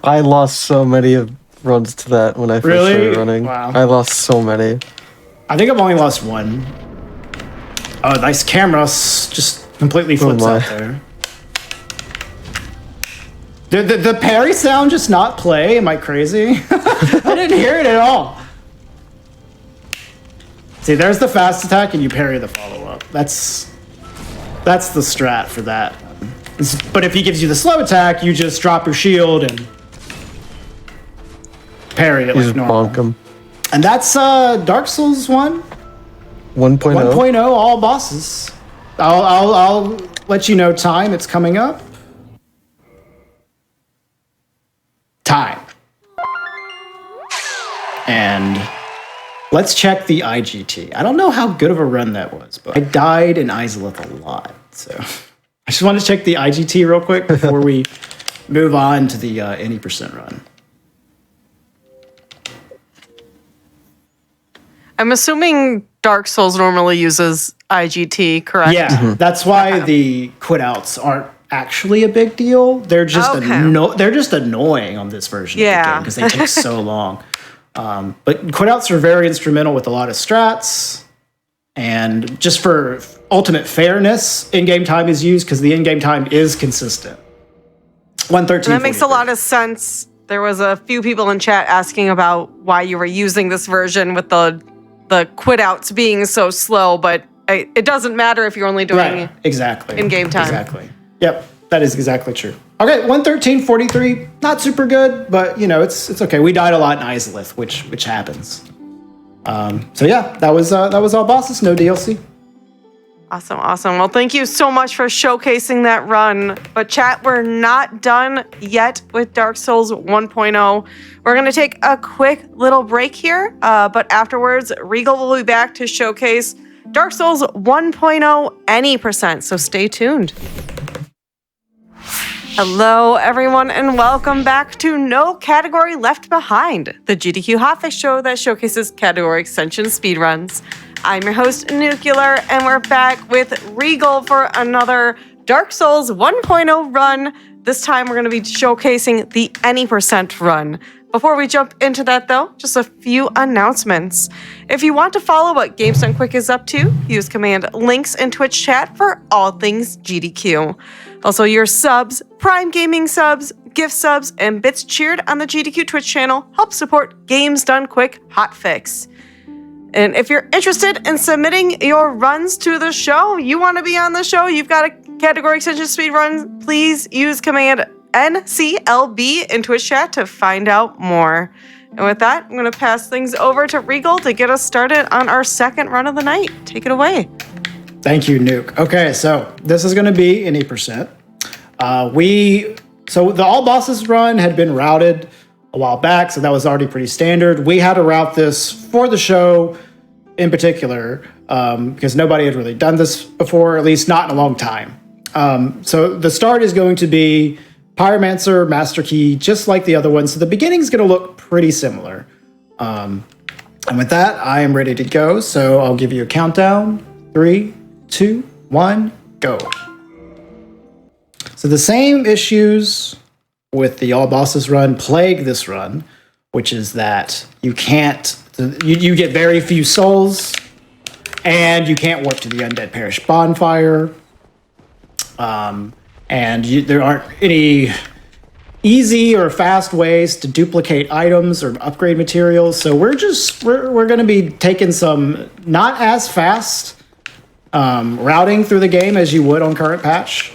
I lost so many runs to that when I first started running. Wow. I lost so many. I think I've only lost 1. Oh, nice camera. Just completely flips out there. Did the parry sound just not play? Am I crazy? I didn't hear it at all. See, there's the fast attack, and you parry the follow-up. That's the strat for that. But if he gives you the slow attack, you just drop your shield and parry it like normal. Bonk him. And that's Dark Souls 1. 1.0? 1.0, all bosses. I'll let you know time. It's coming up. Time. And let's check the IGT. I don't know how good of a run that was, but I died in Izalith a lot. So I just want to check the IGT real quick before we move on to the any percent run. I'm assuming Dark Souls normally uses IGT, correct? Yeah, that's why the quit outs aren't actually a big deal. They're just they're just annoying on this version of the game because they take so long. But quit outs are very instrumental with a lot of strats, and just for ultimate fairness, in-game time is used because the in-game time is consistent. 113. That makes a lot of sense. There was a few people in chat asking about why you were using this version with the quit outs being so slow, but it doesn't matter if you're only doing in-game time. Exactly. Yep, that is exactly true. Okay, 113.43, not super good, but it's okay. We died a lot in Izalith, which happens. So yeah, that was all bosses, no DLC. Awesome. Well, thank you so much for showcasing that run. But chat, we're not done yet with Dark Souls 1.0. We're going to take a quick little break here, but afterwards, Regal will be back to showcase Dark Souls 1.0 any percent, so stay tuned. Hello, everyone, and welcome back to No Category Left Behind, the GDQ Hotfix show that showcases category extension speedruns. I'm your host, Nuclear, and we're back with Regal for another Dark Souls 1.0 run. This time, we're going to be showcasing the any percent run. Before we jump into that, though, just a few announcements. If you want to follow what Games Done Quick is up to, use command links in Twitch chat for all things GDQ. Also, your subs, Prime Gaming subs, gift subs, and bits cheered on the GDQ Twitch channel help support Games Done Quick Hotfix. And if you're interested in submitting your runs to the show, you want to be on the show, you've got a category extension speed run, please use command NCLB in Twitch chat to find out more. And with that, I'm going to pass things over to Regal to get us started on our second run of the night. Take it away. Thank you, Nuke. Okay, so this is going to be an 8%. So the all bosses run had been routed a while back, so that was already pretty standard. We had to route this for the show in particular because nobody had really done this before, at least not in a long time. So the start is going to be Pyromancer, Master Key, just like the other ones. So the beginning is going to look pretty similar. And with that, I am ready to go. So I'll give you a countdown. 3, 2, 1, go. So the same issues with the all bosses run plague this run, which is that you can't, you get very few souls, and you can't warp to the Undead Parish bonfire. There aren't any easy or fast ways to duplicate items or upgrade materials. So we're going to be taking some not as fast routing through the game as you would on current patch.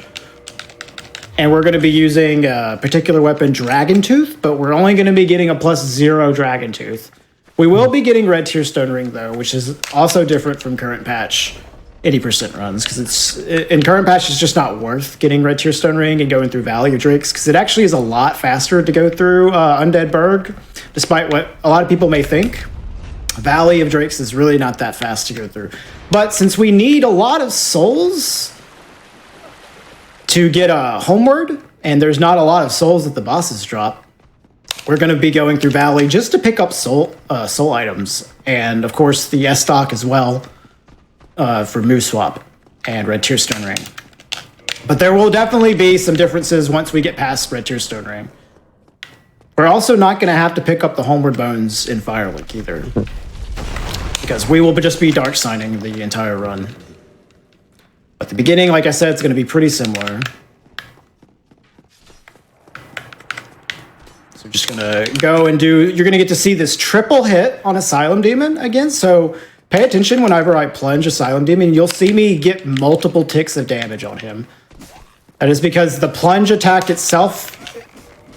And we're going to be using a particular weapon, Dragon Tooth, but we're only going to be getting a +0 Dragon Tooth. We will be getting Red Tear Stone Ring, though, which is also different from current patch 80% runs, because in current patch, it's just not worth getting Red Tear Stone Ring and going through Valley of Drakes, because it actually is a lot faster to go through Undead Burg, despite what a lot of people may think. Valley of Drakes is really not that fast to go through. But since we need a lot of souls to get homeward, and there's not a lot of souls that the bosses drop, we're going to be going through Valley just to pick up soul items, and of course the S-Stock as well for Move Swap and Red Tear Stone Ring. But there will definitely be some differences once we get past Red Tear Stone Ring. We're also not going to have to pick up the Homeward Bones in Firelink either, because we will just be dark signing the entire run. At the beginning, like I said, it's going to be pretty similar. So just going to go and you're going to get to see this triple hit on Asylum Demon again. So pay attention whenever I plunge Asylum Demon. You'll see me get multiple ticks of damage on him. That is because the plunge attack itself,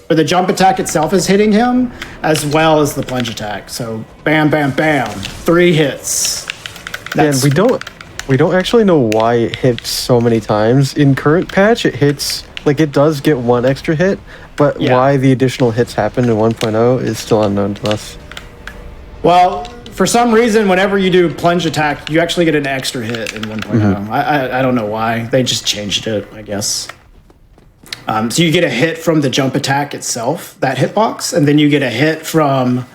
or the jump attack itself, is hitting him, as well as the plunge attack. So bam, bam, bam. 3 hits. And we don't actually know why it hits so many times. In current patch, it hits, like, it does get 1 extra hit, but why the additional hits happen in 1.0 is still unknown to us. Well, for some reason, whenever you do plunge attack, you actually get an extra hit in 1.0. Mm-hmm. I don't know why. They just changed it, I guess. So you get a hit from the jump attack itself, that hitbox, and then you get a hit from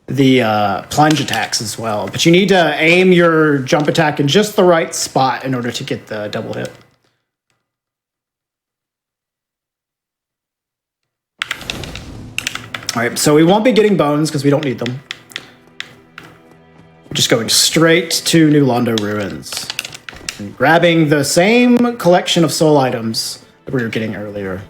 the plunge attacks as well. But you need to aim your jump attack in just the right spot in order to get the double hit. All right, so we won't be getting bones because we don't need them. We're just going straight to New Londo Ruins and grabbing the same collection of soul items that we were getting earlier.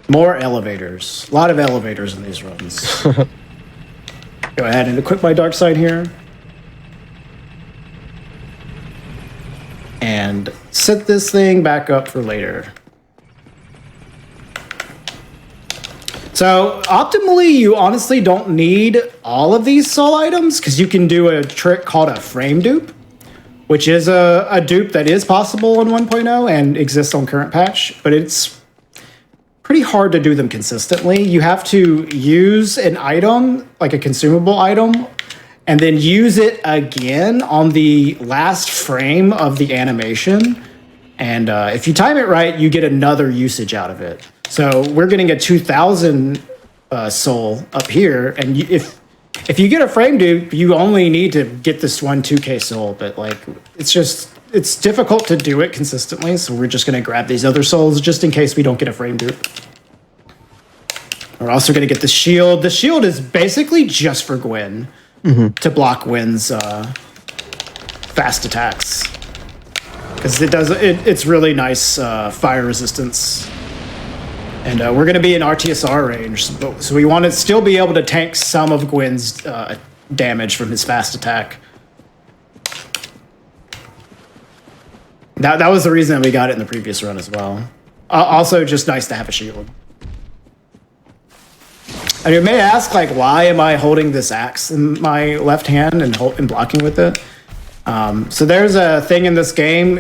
More elevators. A lot of elevators in these runs. Go ahead and equip my dark side here. And set this thing back up for later. So optimally, you honestly don't need all of these soul items because you can do a trick called a frame dupe, which is a dupe that is possible in 1.0 and exists on current patch, but it's pretty hard to do them consistently. You have to use an item, like a consumable item, and then use it again on the last frame of the animation. And if you time it right, you get another usage out of it. So we're getting a 2,000 soul up here, and if you get a frame dupe, you only need to get this one 2K soul. But like, it's difficult to do it consistently. So we're just gonna grab these other souls just in case we don't get a frame dupe. We're also gonna get the shield. The shield is basically just for Gwen to block Gwen's fast attacks. Because it's really nice fire resistance. And we're going to be in RTSR range, so we want to still be able to tank some of Gwen's damage from his fast attack. That was the reason that we got it in the previous run as well. Also, just nice to have a shield. And you may ask, like, why am I holding this axe in my left hand and blocking with it? So there's a thing in this game.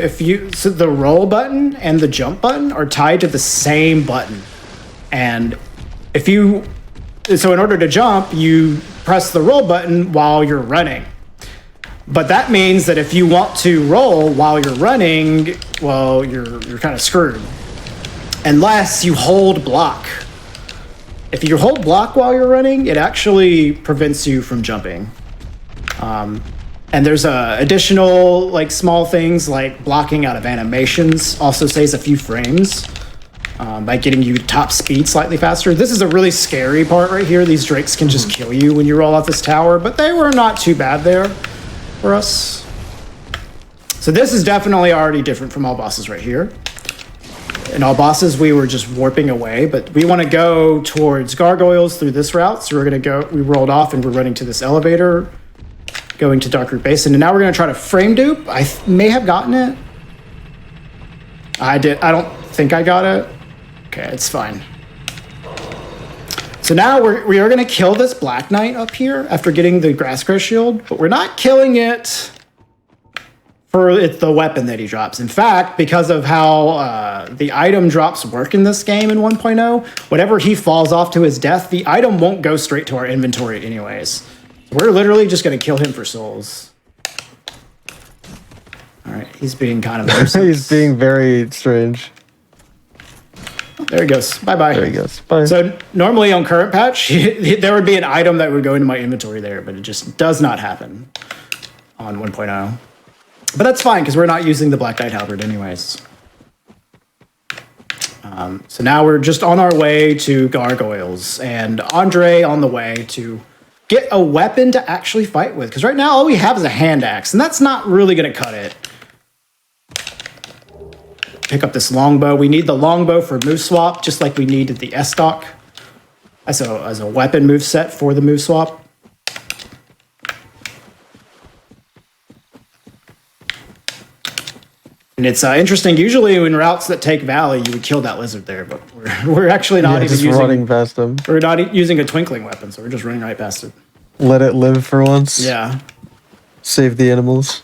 So the roll button and the jump button are tied to the same button. And so in order to jump, you press the roll button while you're running. But that means that if you want to roll while you're running, well, you're kind of screwed. Unless you hold block. If you hold block while you're running, it actually prevents you from jumping. And there's additional like small things like blocking out of animations also saves a few frames by getting you top speed slightly faster. This is a really scary part right here. These drakes can just kill you when you roll off this tower, but they were not too bad there for us. So this is definitely already different from all bosses right here. In all bosses, we were just warping away, but we want to go towards gargoyles through this route. So we rolled off and we're running to this elevator, going to Dark Root Basin, and now we're going to try to frame dupe. I may have gotten it. I don't think I got it. Okay, it's fine. So now we are going to kill this Black Knight up here after getting the Grasscrest shield, but we're not killing it for the weapon that he drops. In fact, because of how the item drops work in this game in 1.0, whenever he falls off to his death, the item won't go straight to our inventory anyways. We're literally just going to kill him for souls. All right, he's being kind of nuisance. He's being very strange. There he goes. Bye-bye. There he goes. Bye. So normally on current patch, there would be an item that would go into my inventory there, but it just does not happen on 1.0. But that's fine, because we're not using the Black Knight Halberd anyways. So now we're just on our way to gargoyles, and Andre on the way to get a weapon to actually fight with. Because right now all we have is a hand axe, and that's not really going to cut it. Pick up this longbow. We need the longbow for move swap, just like we needed the S-Stock as a weapon move set for the move swap. And it's interesting. Usually, in routes that take Valley, you would kill that lizard there, but we're actually not even using running past him. We're not using a twinkling weapon, so we're just running right past it. Let it live for once. Yeah. Save the animals.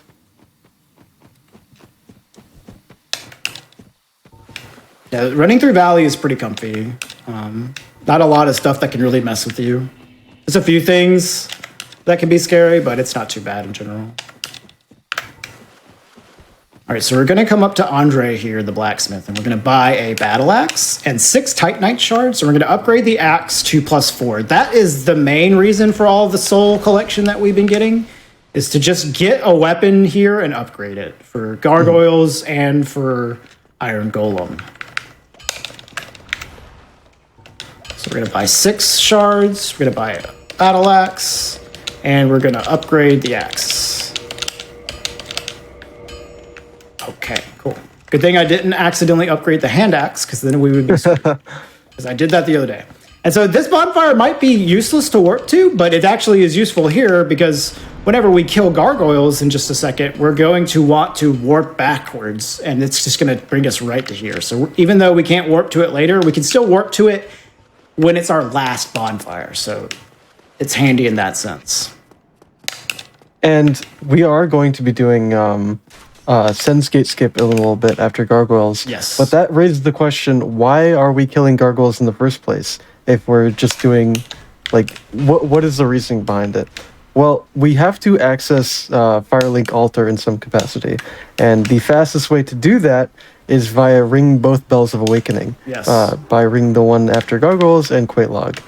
Yeah, running through Valley is pretty comfy. Not a lot of stuff that can really mess with you. There's a few things that can be scary, but it's not too bad in general. All right, so we're going to come up to Andre here, the blacksmith, and we're going to buy a battle axe and 6 Titanite shards. So we're going to upgrade the axe to +4. That is the main reason for all of the soul collection that we've been getting, is to just get a weapon here and upgrade it for gargoyles and for Iron Golem. So we're going to buy 6 shards, we're going to buy a battle axe, and we're going to upgrade the axe. Okay, cool. Good thing I didn't accidentally upgrade the hand axe, because then we would be screwed. Because I did that the other day. And so this bonfire might be useless to warp to, but it actually is useful here, because whenever we kill gargoyles in just a second, we're going to want to warp backwards, and it's just going to bring us right to here. So even though we can't warp to it later, we can still warp to it when it's our last bonfire. So it's handy in that sense. And we are going to be doing Sen's Gate skip in a little bit after gargoyles. Yes. But that raises the question, why are we killing gargoyles in the first place if we're just doing, like, what is the reasoning behind it? Well, we have to access Firelink Altar in some capacity. And the fastest way to do that is via ringing both Bells of Awakening. Yes. By ringing the one after gargoyles and Quaitlog.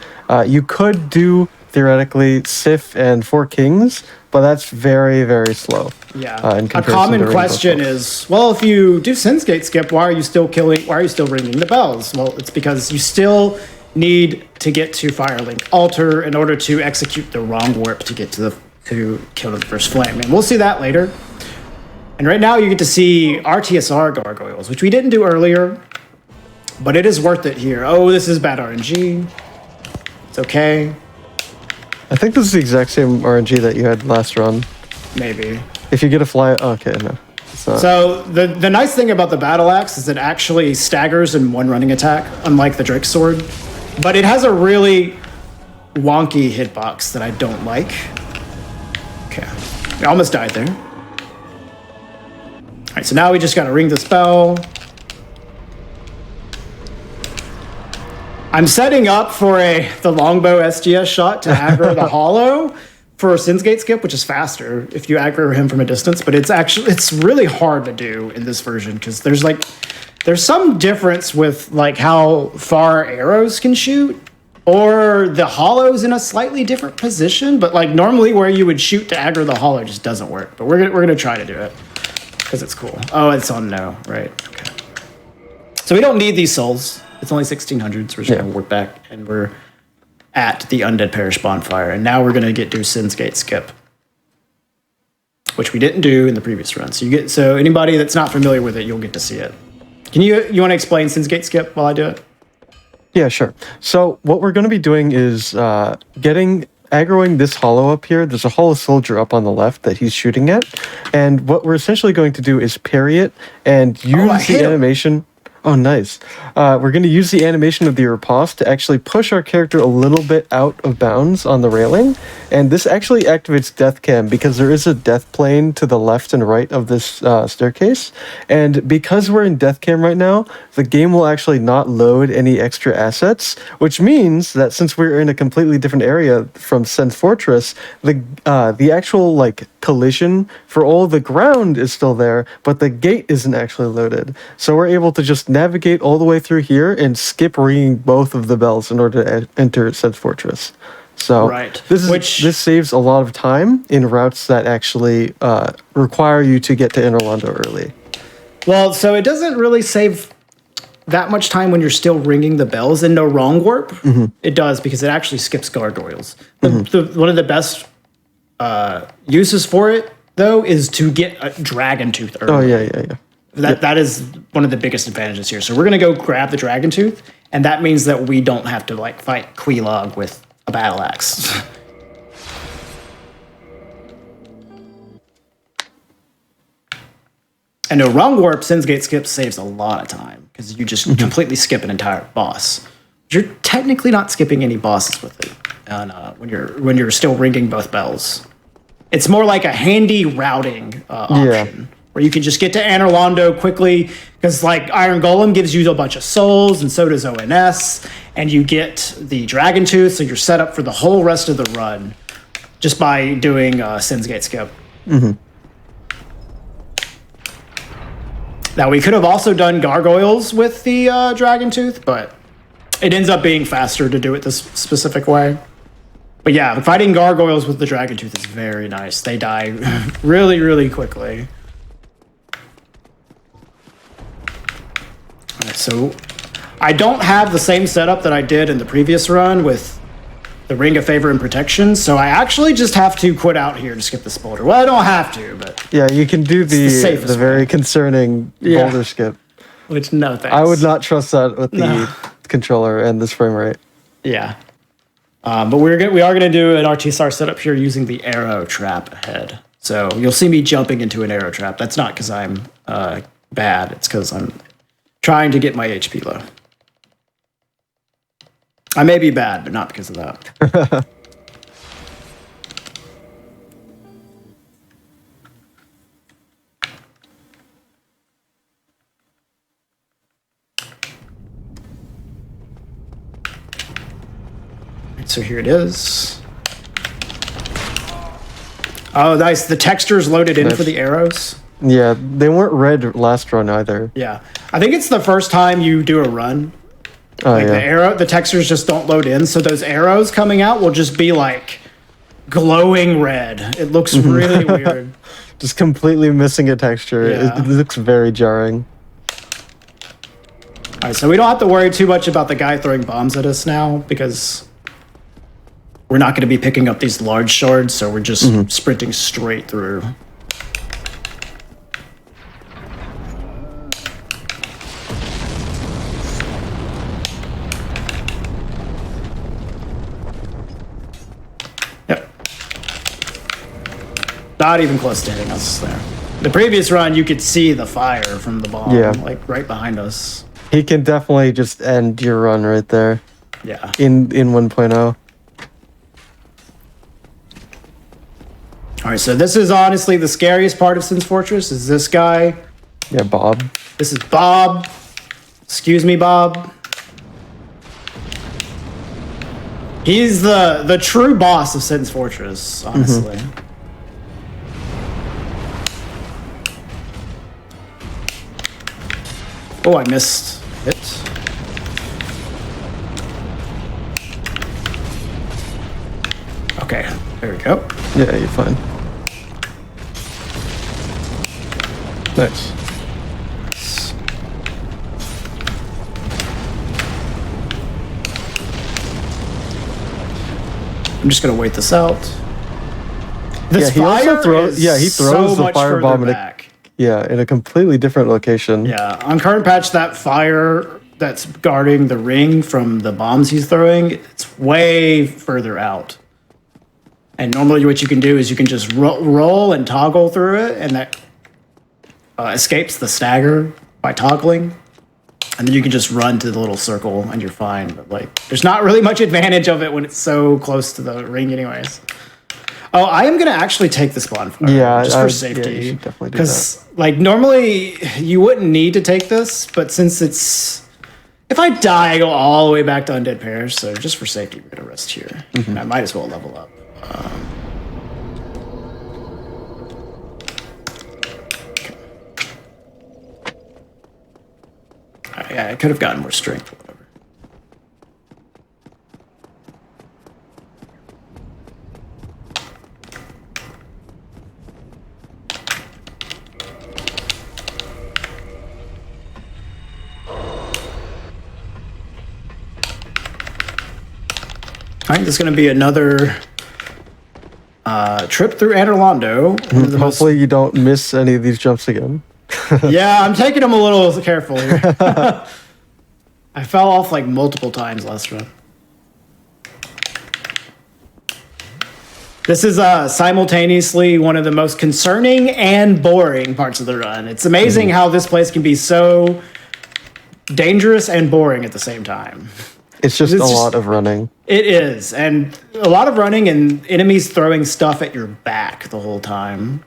You could do, theoretically, Sif and Four Kings, but that's very, very slow. Yeah. In A comparison to common ringing question both is, well, if you do Sin's Gate skip, why are you still ringing the bells? Well, it's because you still need to get to Firelink Altar in order to execute the wrong warp to get to kill the first flame. And we'll see that later. And right now you get to see RTSR gargoyles, which we didn't do earlier, but it is worth it here. Oh, this is bad RNG. It's okay. I think this is the exact same RNG that you had last run. Maybe. If you get a fly, okay, no. It's not. So the nice thing about the battle axe is it actually staggers in one running attack, unlike the Drake sword. But it has a really wonky hitbox that I don't like. Okay, I almost died there. All right, so now we just got to ring the spell. I'm setting up for the longbow SGS shot to aggro the hollow for Sin's Gate skip, which is faster if you aggro him from a distance, but it's really hard to do in this version because there's some difference with like how far arrows can shoot, or the hollow's in a slightly different position, but like normally where you would shoot to aggro the hollow just doesn't work. But we're gonna try to do it because it's cool. Oh, it's on no, right? Okay. So we don't need these souls. It's only 1600, so we're just gonna work back, and we're at the Undead Parish bonfire, and now we're gonna do Sin's Gate skip, which we didn't do in the previous run. So anybody that's not familiar with it, you'll get to see it. Can you want to explain Sin's Gate skip while I do it? Yeah, sure. So what we're going to be doing is aggroing this hollow up here. There's a hollow soldier up on the left that he's shooting at. And what we're essentially going to do is parry it and use the animation. Oh, nice. We're going to use the animation of the riposte to actually push our character a little bit out of bounds on the railing. And this actually activates Death Cam because there is a death plane to the left and right of this staircase. And because we're in Death Cam right now, the game will actually not load any extra assets, which means that since we're in a completely different area from Sen's Fortress, the actual like collision for all the ground is still there, but the gate isn't actually loaded. So we're able to just navigate all the way through here and skip ringing both of the bells in order to enter Sen's Fortress. So this saves a lot of time in routes that actually require you to get to Interlando early. Well, so it doesn't really save that much time when you're still ringing the bells in no wrong warp. Mm-hmm. It does because it actually skips gargoyles. One of the best uses for it, though, is to get a dragon tooth early. Oh, yeah. That is one of the biggest advantages here. So we're going to go grab the dragon tooth, and that means that we don't have to like fight Quaitlog with a battle axe. And a wrong warp Sin's Gate skip saves a lot of time because you just completely skip an entire boss. You're technically not skipping any bosses with it, and when you're still ringing both bells, it's more like a handy routing option where you can just get to Anorlando quickly because like Iron Golem gives you a bunch of souls, and so does ONS, and you get the Dragon Tooth, so you're set up for the whole rest of the run just by doing Sin's Gate skip. Mm-hmm. Now, we could have also done gargoyles with the Dragon Tooth, but it ends up being faster to do it this specific way. But yeah, fighting gargoyles with the Dragon Tooth is very nice. They die really, really quickly. All right, so I don't have the same setup that I did in the previous run with the Ring of Favor and Protection, so I actually just have to quit out here to skip this boulder. Well, I don't have to, but yeah, you can do the very concerning boulder skip. Which no thanks. I would not trust that with the controller and this frame rate. Yeah, but we are gonna do an RTSR setup here using the arrow trap ahead. So you'll see me jumping into an arrow trap. That's not because I'm bad. It's because I'm trying to get my HP low. I may be bad, but not because of that. So here it is. Oh, nice. The texture's loaded in for the arrows. Yeah, they weren't red last run either. Yeah. I think it's the first time you do a run. Oh, Like yeah. the textures just don't load in, so those arrows coming out will just be like glowing red. It looks really weird. Just completely missing a texture. Yeah. It looks very jarring. All right, so we don't have to worry too much about the guy throwing bombs at us now because we're not going to be picking up these large shards, so we're just sprinting straight through. Yep. Not even close to hitting us there. The previous run, you could see the fire from the bomb, Yeah. like right behind us. He can definitely just end your run right there Yeah. in 1.0. All right, so this is honestly the scariest part of Sin's Fortress is this guy. Yeah, Bob. This is Bob. Excuse me, Bob. He's the true boss of Sin's Fortress, honestly. Oh, I missed it. Okay, there we go. Yeah, you're fine. Nice. I'm just gonna wait this out. This Yeah, he also fire throws. is Yeah, he throws so the much firebomb further in back. in a completely different location. Yeah, on current patch, that fire that's guarding the ring from the bombs he's throwing, it's way further out. And normally what you can do is you can just roll and toggle through it, and that escapes the stagger by toggling. And then you can just run to the little circle and you're fine. But like, there's not really much advantage of it when it's so close to the ring anyways. Oh, I am going to actually take this bonfire. Yeah, just for you safety. should definitely do Because like normally you wouldn't need to take this, but since it's... If I die, I go all the way back to Undead Parish, so just for safety, we're going to rest here. And I might as well level up. Yeah, I could have gotten more strength or whatever. All right, this is going to be another trip through Anorlando. One of the most- Hopefully, you don't miss any of these jumps again. Yeah, I'm taking them a little carefully. I fell off like multiple times last run. This is simultaneously one of the most concerning and boring parts of the run. It's amazing how this place can be so dangerous and boring at the same time. It's just a lot of running. It is, and a lot of running and enemies throwing stuff at your back the whole time.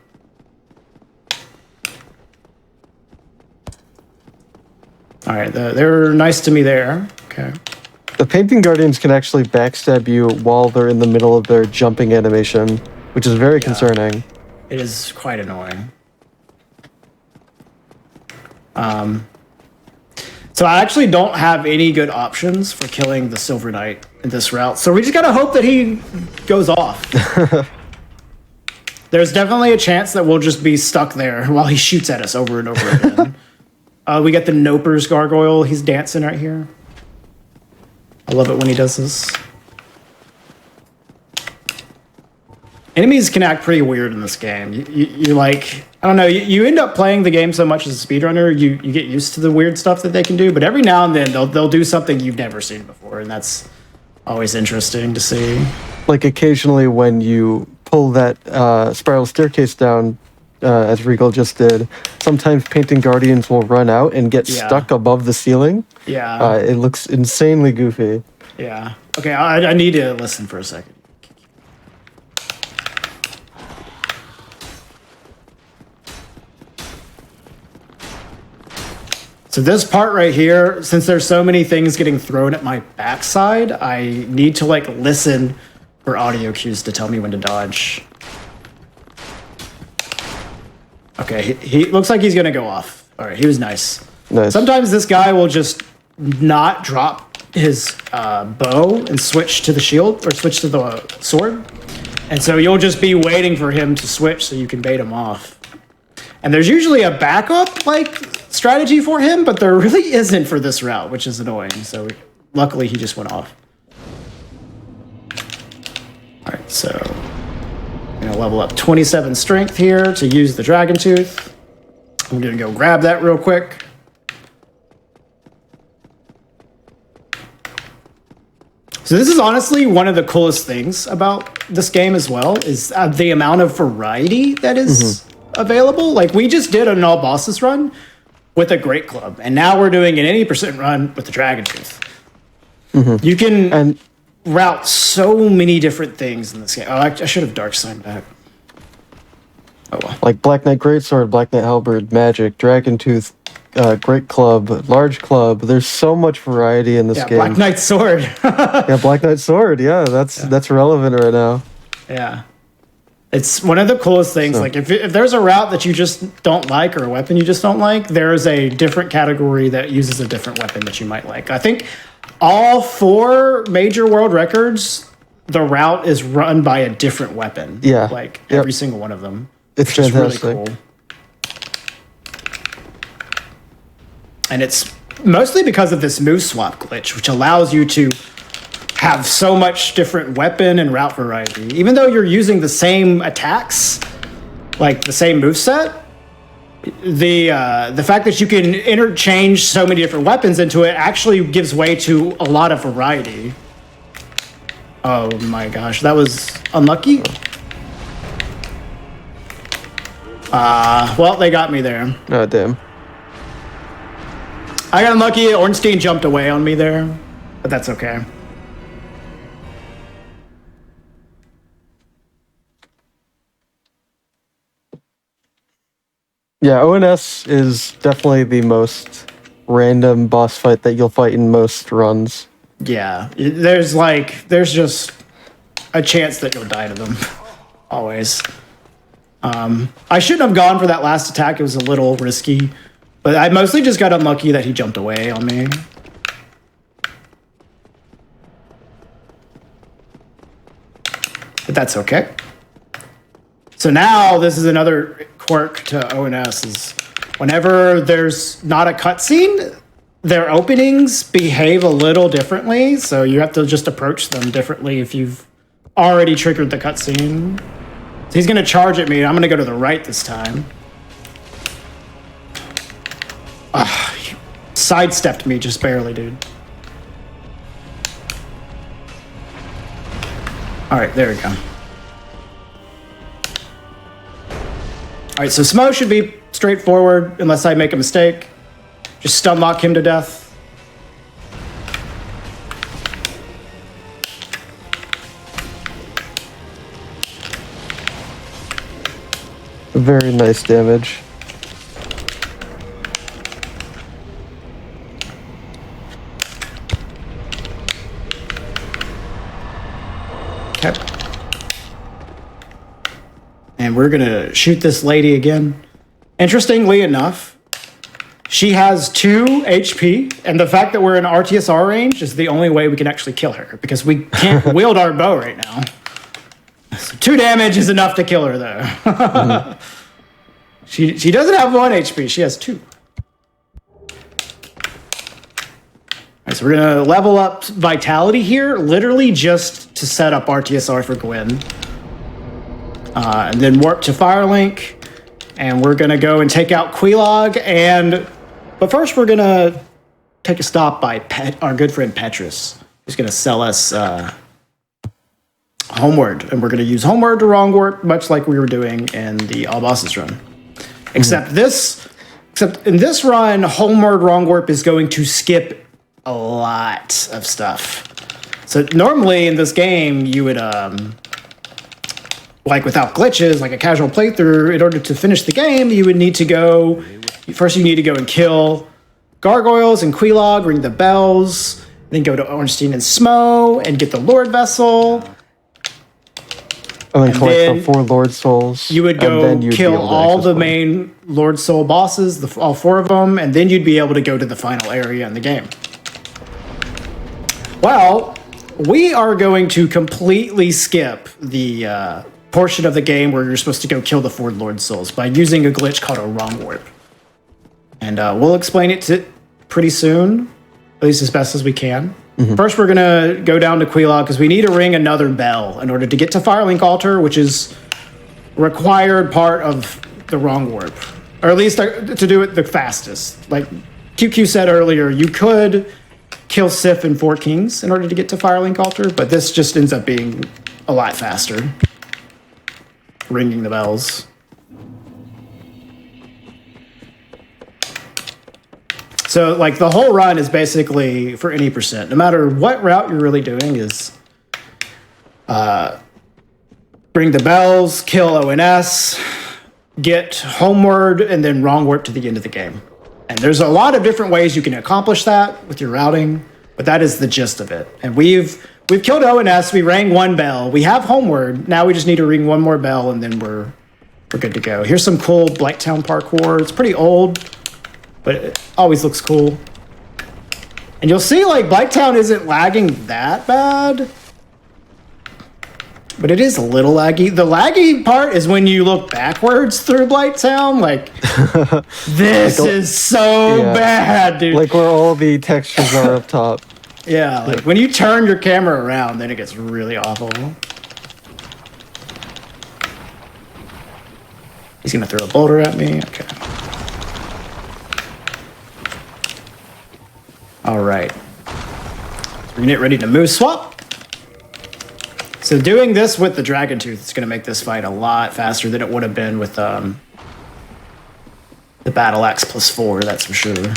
All right, they're nice to me there. Okay. The Painting Guardians can actually backstab you while they're in the middle of their jumping animation, which is very concerning. It is quite annoying. So I actually don't have any good options for killing the Silver Knight in this route. So we just gotta hope that he goes off. There's definitely a chance that we'll just be stuck there while he shoots at us over and over again. We got the Noper's Gargoyle. He's dancing right here. I love it when he does this. Enemies can act pretty weird in this game. You like, I don't know, you end up playing the game so much as a speedrunner, you get used to the weird stuff that they can do, but every now and then they'll do something you've never seen before, and that's always interesting to see. Like occasionally when you pull that spiral staircase down, as Regal just did, sometimes Painting Guardians will run out and get stuck above the ceiling. Yeah. It looks insanely goofy. Yeah. Okay, I need to listen for a second. So this part right here, since there's so many things getting thrown at my backside, I need to like listen for audio cues to tell me when to dodge. Okay, he looks like he's gonna go off. All right, he was nice. Nice. Sometimes this guy will just not drop his bow and switch to the shield or switch to the sword. And so you'll just be waiting for him to switch so you can bait him off. And there's usually a backup like strategy for him, but there really isn't for this route, which is annoying. So luckily he just went off. All right, so I'm gonna level up 27 strength here to use the Dragon Tooth. I'm gonna go grab that real quick. So this is honestly one of the coolest things about this game as well, is the amount of variety that is available. Like we just did an all bosses run with a Great Club, and now we're doing an 80% run with the Dragon Tooth. You can route so many different things in this game. Oh, I should have Dark Sign back. Oh well. Like Black Knight Greatsword, Black Knight Halberd, Magic, Dragon Tooth, Great Club, Large Club. There's so much variety in this game. Black Knight Sword. Yeah, Black Knight Sword. Yeah, that's relevant right now. Yeah. It's one of the coolest things. So. Like if there's a route that you just don't like or a weapon you just don't like, there's a different category that uses a different weapon that you might like. I think all 4 major world records, the route is run by a different weapon. Yeah. Like every single one of them. It's which fantastic. is really cool. And it's mostly because of this move swap glitch, which allows you to have so much different weapon and route variety. Even though you're using the same attacks, like the same moveset, the fact that you can interchange so many different weapons into it actually gives way to a lot of variety. Oh my gosh, that was unlucky. Well, they got me there. Oh, damn. I got unlucky. Ornstein jumped away on me there, but that's okay. Yeah, ONS is definitely the most random boss fight that you'll fight in most runs. Yeah, there's just a chance that you'll die to them. Always. I shouldn't have gone for that last attack. It was a little risky. But I mostly just got unlucky that he jumped away on me. But that's okay. So now this is another quirk to ONS is whenever there's not a cutscene, their openings behave a little differently. So you have to just approach them differently if you've already triggered the cutscene. So he's going to charge at me. I'm going to go to the right this time. He sidestepped me just barely, dude. All right, there we go. All right, so Smo should be straightforward unless I make a mistake. Just stun lock him to death. Very nice damage. Okay. And we're gonna shoot this lady again. Interestingly enough, she has 2 HP, and the fact that we're in RTSR range is the only way we can actually kill her, because we can't wield our bow right now. So 2 damage is enough to kill her, though. Mm-hmm. She doesn't have 1 HP, she has 2. All right, so we're gonna level up Vitality here, literally just to set up RTSR for Gwen. And then warp to Firelink, and we're gonna go and take out Quelaag, but first we're gonna take a stop by our good friend Petrus, who's gonna sell us Homeward, and we're gonna use Homeward to Wrong Warp, much like we were doing in the All Bosses run. Except in this run, Homeward Wrong Warp is going to skip a lot of stuff. So normally in this game, you would, like without glitches, like a casual playthrough, in order to finish the game, you would need to go, first you need to go and kill gargoyles and Quelaag, ring the bells, then go to Ornstein and Smo and get the Lord Vessel. And then collect the 4 Lord Souls. You would go kill all the main Lord Soul bosses, all 4 of them, and then you'd be able to go to the final area in the game. Well, we are going to completely skip the portion of the game where you're supposed to go kill the 4 Lord Souls by using a glitch called a wrong warp. And we'll explain it pretty soon, at least as best as we can. First, we're going to go down to Quelaag because we need to ring another bell in order to get to Firelink Altar, which is required part of the wrong warp. Or at least to do it the fastest. Like QQ said earlier, you could kill Sif and 4 Kings in order to get to Firelink Altar, but this just ends up being a lot faster. Ringing the bells. So, like, the whole run is basically for any percent. No matter what route you're really doing is ring the bells, kill ONS, get homeward, and then wrong warp to the end of the game. And there's a lot of different ways you can accomplish that with your routing, but that is the gist of it. And we've killed ONS, we rang 1 bell, we have homeward, now we just need to ring 1 more bell, and then we're good to go. Here's some cool Blighttown parkour. It's pretty old, but it always looks cool. And you'll see, like, Blighttown isn't lagging that bad, but it is a little laggy. The laggy part is when you look backwards through Blighttown, like, this is so bad, dude. Like where all the textures are up top. Yeah, like when you turn your camera around, then it gets really awful. He's gonna throw a boulder at me. Okay. All right. We're gonna get ready to move swap. So doing this with the Dragon Tooth is gonna make this fight a lot faster than it would have been with the Battle Axe +4, that's for sure.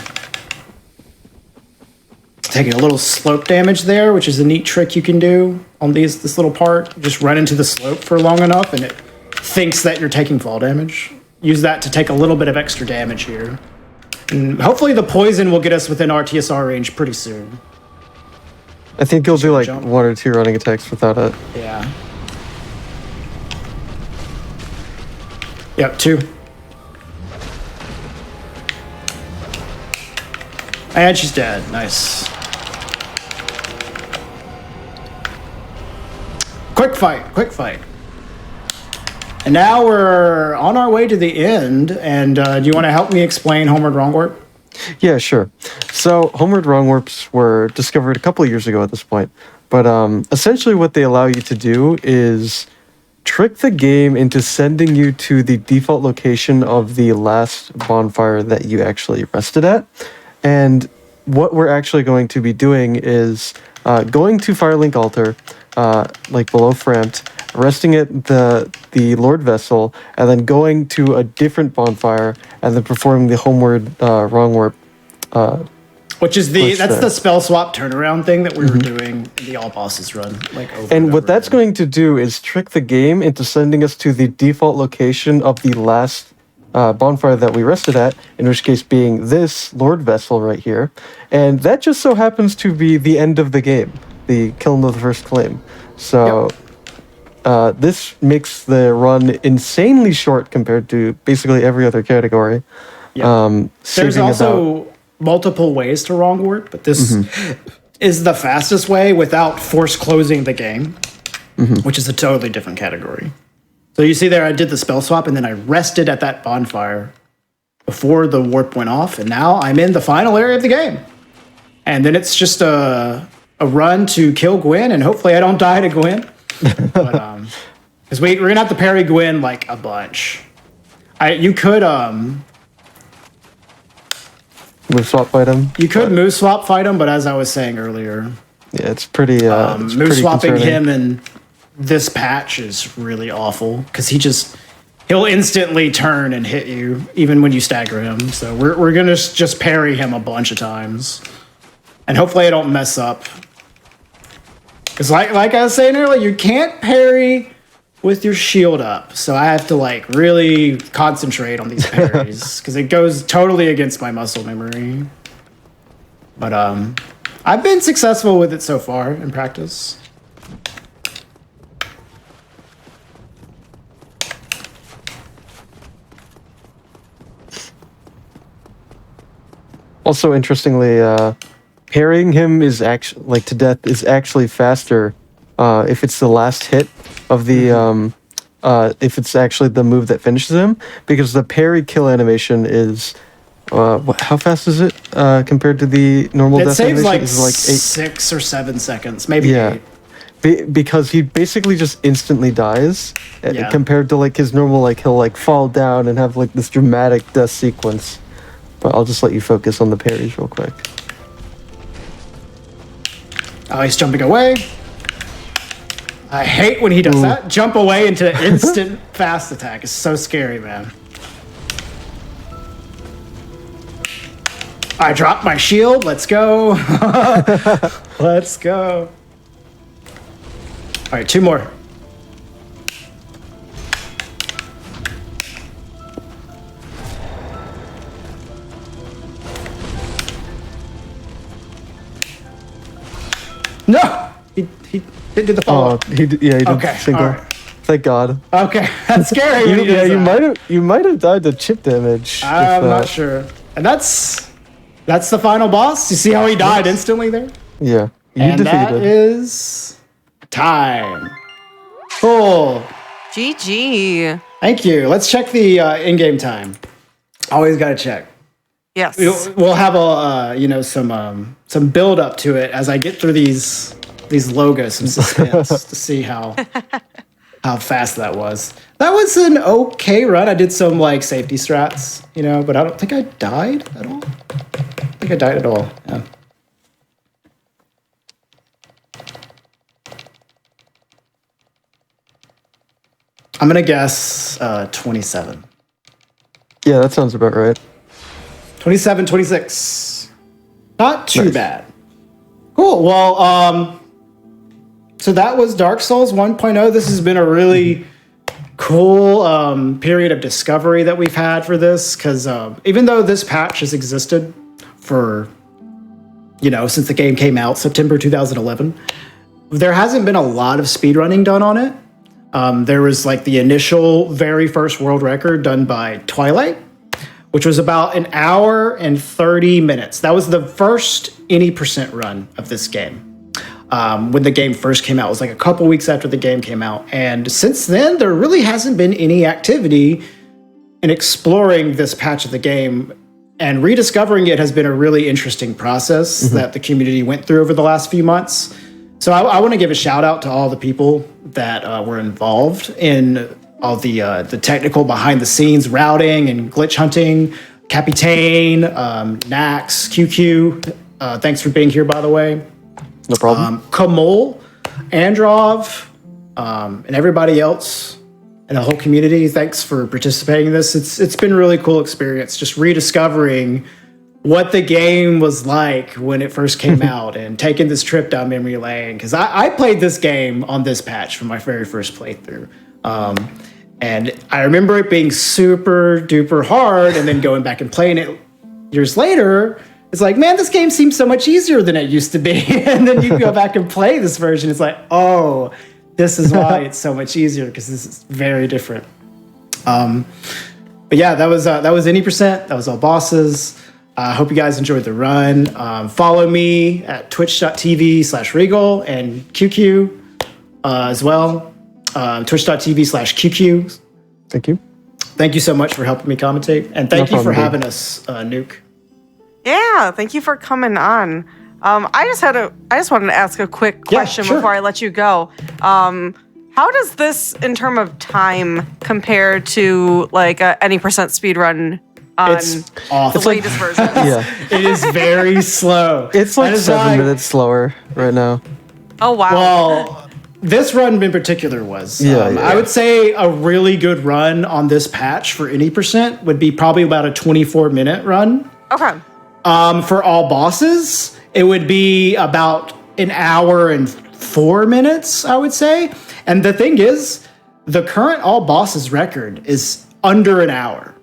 Taking a little slope damage there, which is a neat trick you can do on this little part. Just run into the slope for long enough and it thinks that you're taking fall damage. Use that to take a little bit of extra damage here. And hopefully the poison will get us within our TSR range pretty soon. I think you'll do like 1 or 2 running attacks without it. Yeah. Yep, 2. And she's dead. Nice. Quick fight. And now we're on our way to the end. And do you want to help me explain Homeward Wrong Warp? Yeah, sure. So Homeward Wrong Warps were discovered a couple of years ago at this point. But essentially what they allow you to do is trick the game into sending you to the default location of the last bonfire that you actually rested at. And what we're actually going to be doing is going to Firelink Altar, like below Frampt, resting at the Lord Vessel, and then going to a different bonfire, and then performing the Homeward Wrong Warp. Which is the spell swap turnaround thing that we were doing in the all bosses run, like over and what over that's again. going to do is trick the game into sending us to the default location of the last bonfire that we rested at, in which case being this Lord Vessel right here. And that just so happens to be the end of the game, the killing of the first claim. So this makes the run insanely short compared to basically every other category. There's also multiple ways to wrong warp, but this is the fastest way without force closing the game, which is a totally different category. So you see there, I did the spell swap, and then I rested at that bonfire before the warp went off, and now I'm in the final area of the game. And then it's just a run to kill Gwen, and hopefully I don't die to Gwen. But because we're gonna have to parry Gwen like a bunch. You could move swap fight him. You could move swap fight him, but as I was saying earlier, yeah, it's pretty. It's move pretty swapping concerning. him in this patch is really awful because he'll instantly turn and hit you even when you stagger him. So we're gonna just parry him a bunch of times, and hopefully I don't mess up Because like I was saying earlier, you can't parry with your shield up. So I have to like really concentrate on these parries because it goes totally against my muscle memory. But I've been successful with it so far in practice. Also, interestingly, parrying him is actually like to death is actually faster if it's the last hit of the if it's actually the move that finishes him, because the parry kill animation is how fast is it compared to the normal It death saves animation? like, It's like 6 or 7 seconds, maybe yeah. 8. Because he basically just instantly dies Yeah. compared to like his normal, like he'll like fall down and have like this dramatic death sequence. But I'll just let you focus on the parries real quick. Oh, he's jumping away. I hate when he does that. Jump away into instant fast attack. It's so scary, man. I dropped my shield. Let's go. Let's go. All right, 2 more. No! He didn't do the follow. Oh, he did Okay, single. all right. Thank God. Okay, that's scary. when he does that. you might have died to chip damage. I'm not sure. And that's the final boss. You see how he died instantly there? Yeah, you And that defeated. is time. Cool. GG. Thank you. Let's check the in-game time. Always got to check. Yes. We'll have a some build up to it as I get through these logos, some suspense to see how fast that was. That was an okay run. I did some like safety strats, but I don't think I died at all. I don't think I died at all. Yeah. I'm gonna guess 27. Yeah, that sounds about right. 27, 26. Not too Nice. bad. Cool. Well, so that was Dark Souls 1.0. This has been a really cool period of discovery that we've had for this, because even though this patch has existed for, since the game came out, September 2011, there hasn't been a lot of speedrunning done on it. There was like the initial very first world record done by Twilight, which was about 1 hour and 30 minutes. That was the first any percent run of this game. When the game first came out, it was like a couple weeks after the game came out. And since then, there really hasn't been any activity in exploring this patch of the game. And rediscovering it has been a really interesting process that the community went through over the last few months. So I want to give a shout out to all the people that were involved in all the technical behind the scenes routing and glitch hunting. Capitane, Nax, QQ, thanks for being here, by the way. No problem. Kamol, Androv, and everybody else and the whole community, thanks for participating in this. It's been a really cool experience, just rediscovering what the game was like when it first came out and taking this trip down memory lane. Because I played this game on this patch for my very first playthrough. And I remember it being super duper hard, and then going back and playing it years later, it's like, man, this game seems so much easier than it used to be. And then you go back and play this version, it's like, oh, this is why it's so much easier, because this is very different. But yeah, that was any percent. That was all bosses. I hope you guys enjoyed the run. Follow me at twitch.tv/Regal and QQ as well. Twitch.tv/QQ. Thank you. Thank you so much for helping me commentate. And thank No you for problem, having us, Nuke. Yeah, thank you for coming on. I just wanted to ask a quick question sure. before I let you go. How does this, in terms of time, compare to like any percent speed run on It's awful. the latest version? Yeah, It is very slow. it's like That is 7 why- minutes slower right now. Oh wow. Well, this run in particular was. Yeah. I would say a really good run on this patch for any percent would be probably about a 24-minute run. Okay. For all bosses, it would be about 1 hour and 4 minutes, I would say. And the thing is, the current all bosses record is under an hour.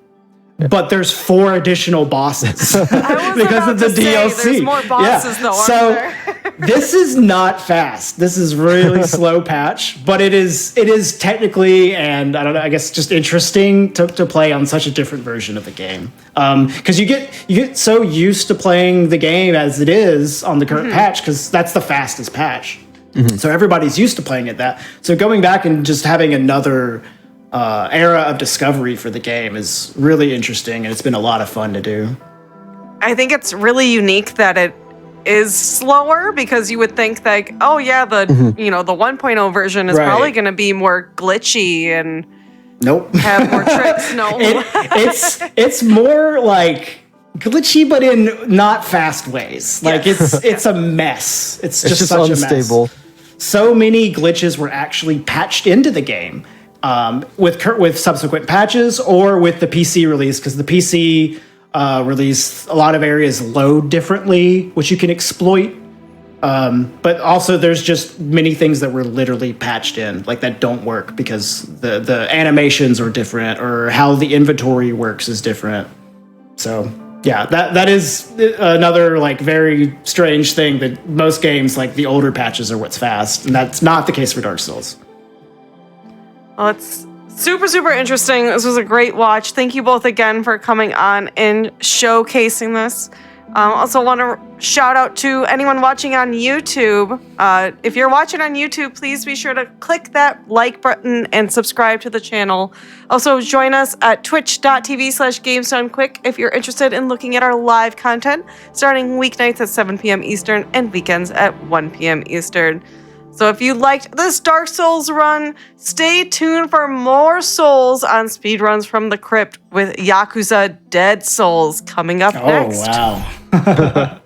But there's 4 additional bosses because of the DLC. There's more bosses though, so aren't there? this is not fast. This is really slow patch, but it is technically, and I don't know, I guess just interesting to play on such a different version of the game. Because you get so used to playing the game as it is on the current patch, because that's the fastest patch. So everybody's used to playing it that. So going back and just having another era of discovery for the game is really interesting, and it's been a lot of fun to do. I think it's really unique that it is slower, because you would think like, oh yeah, the the 1.0 version is probably going to be more glitchy and Nope. have more tricks. No, it's more like glitchy, but in not fast ways. Like it's a mess. It's just such unstable. A mess. So many glitches were actually patched into the game. With subsequent patches or with the PC release, because the PC release, a lot of areas load differently, which you can exploit. But also there's just many things that were literally patched in, like that don't work because the animations are different or how the inventory works is different. So yeah, that is another like very strange thing that most games, like the older patches, are what's fast, and that's not the case for Dark Souls. well, it's super, super interesting. This was a great watch. Thank you both again for coming on and showcasing this. Also want to shout out to anyone watching on YouTube. If you're watching on YouTube, please be sure to click that like button and subscribe to the channel. Also, join us at twitch.tv/GamesDoneQuick if you're interested in looking at our live content, starting weeknights at 7 p.m. Eastern and weekends at 1 p.m. Eastern. So if you liked this Dark Souls run, stay tuned for more Souls on Speedruns from the Crypt with Yakuza Dead Souls coming up next. Oh, wow.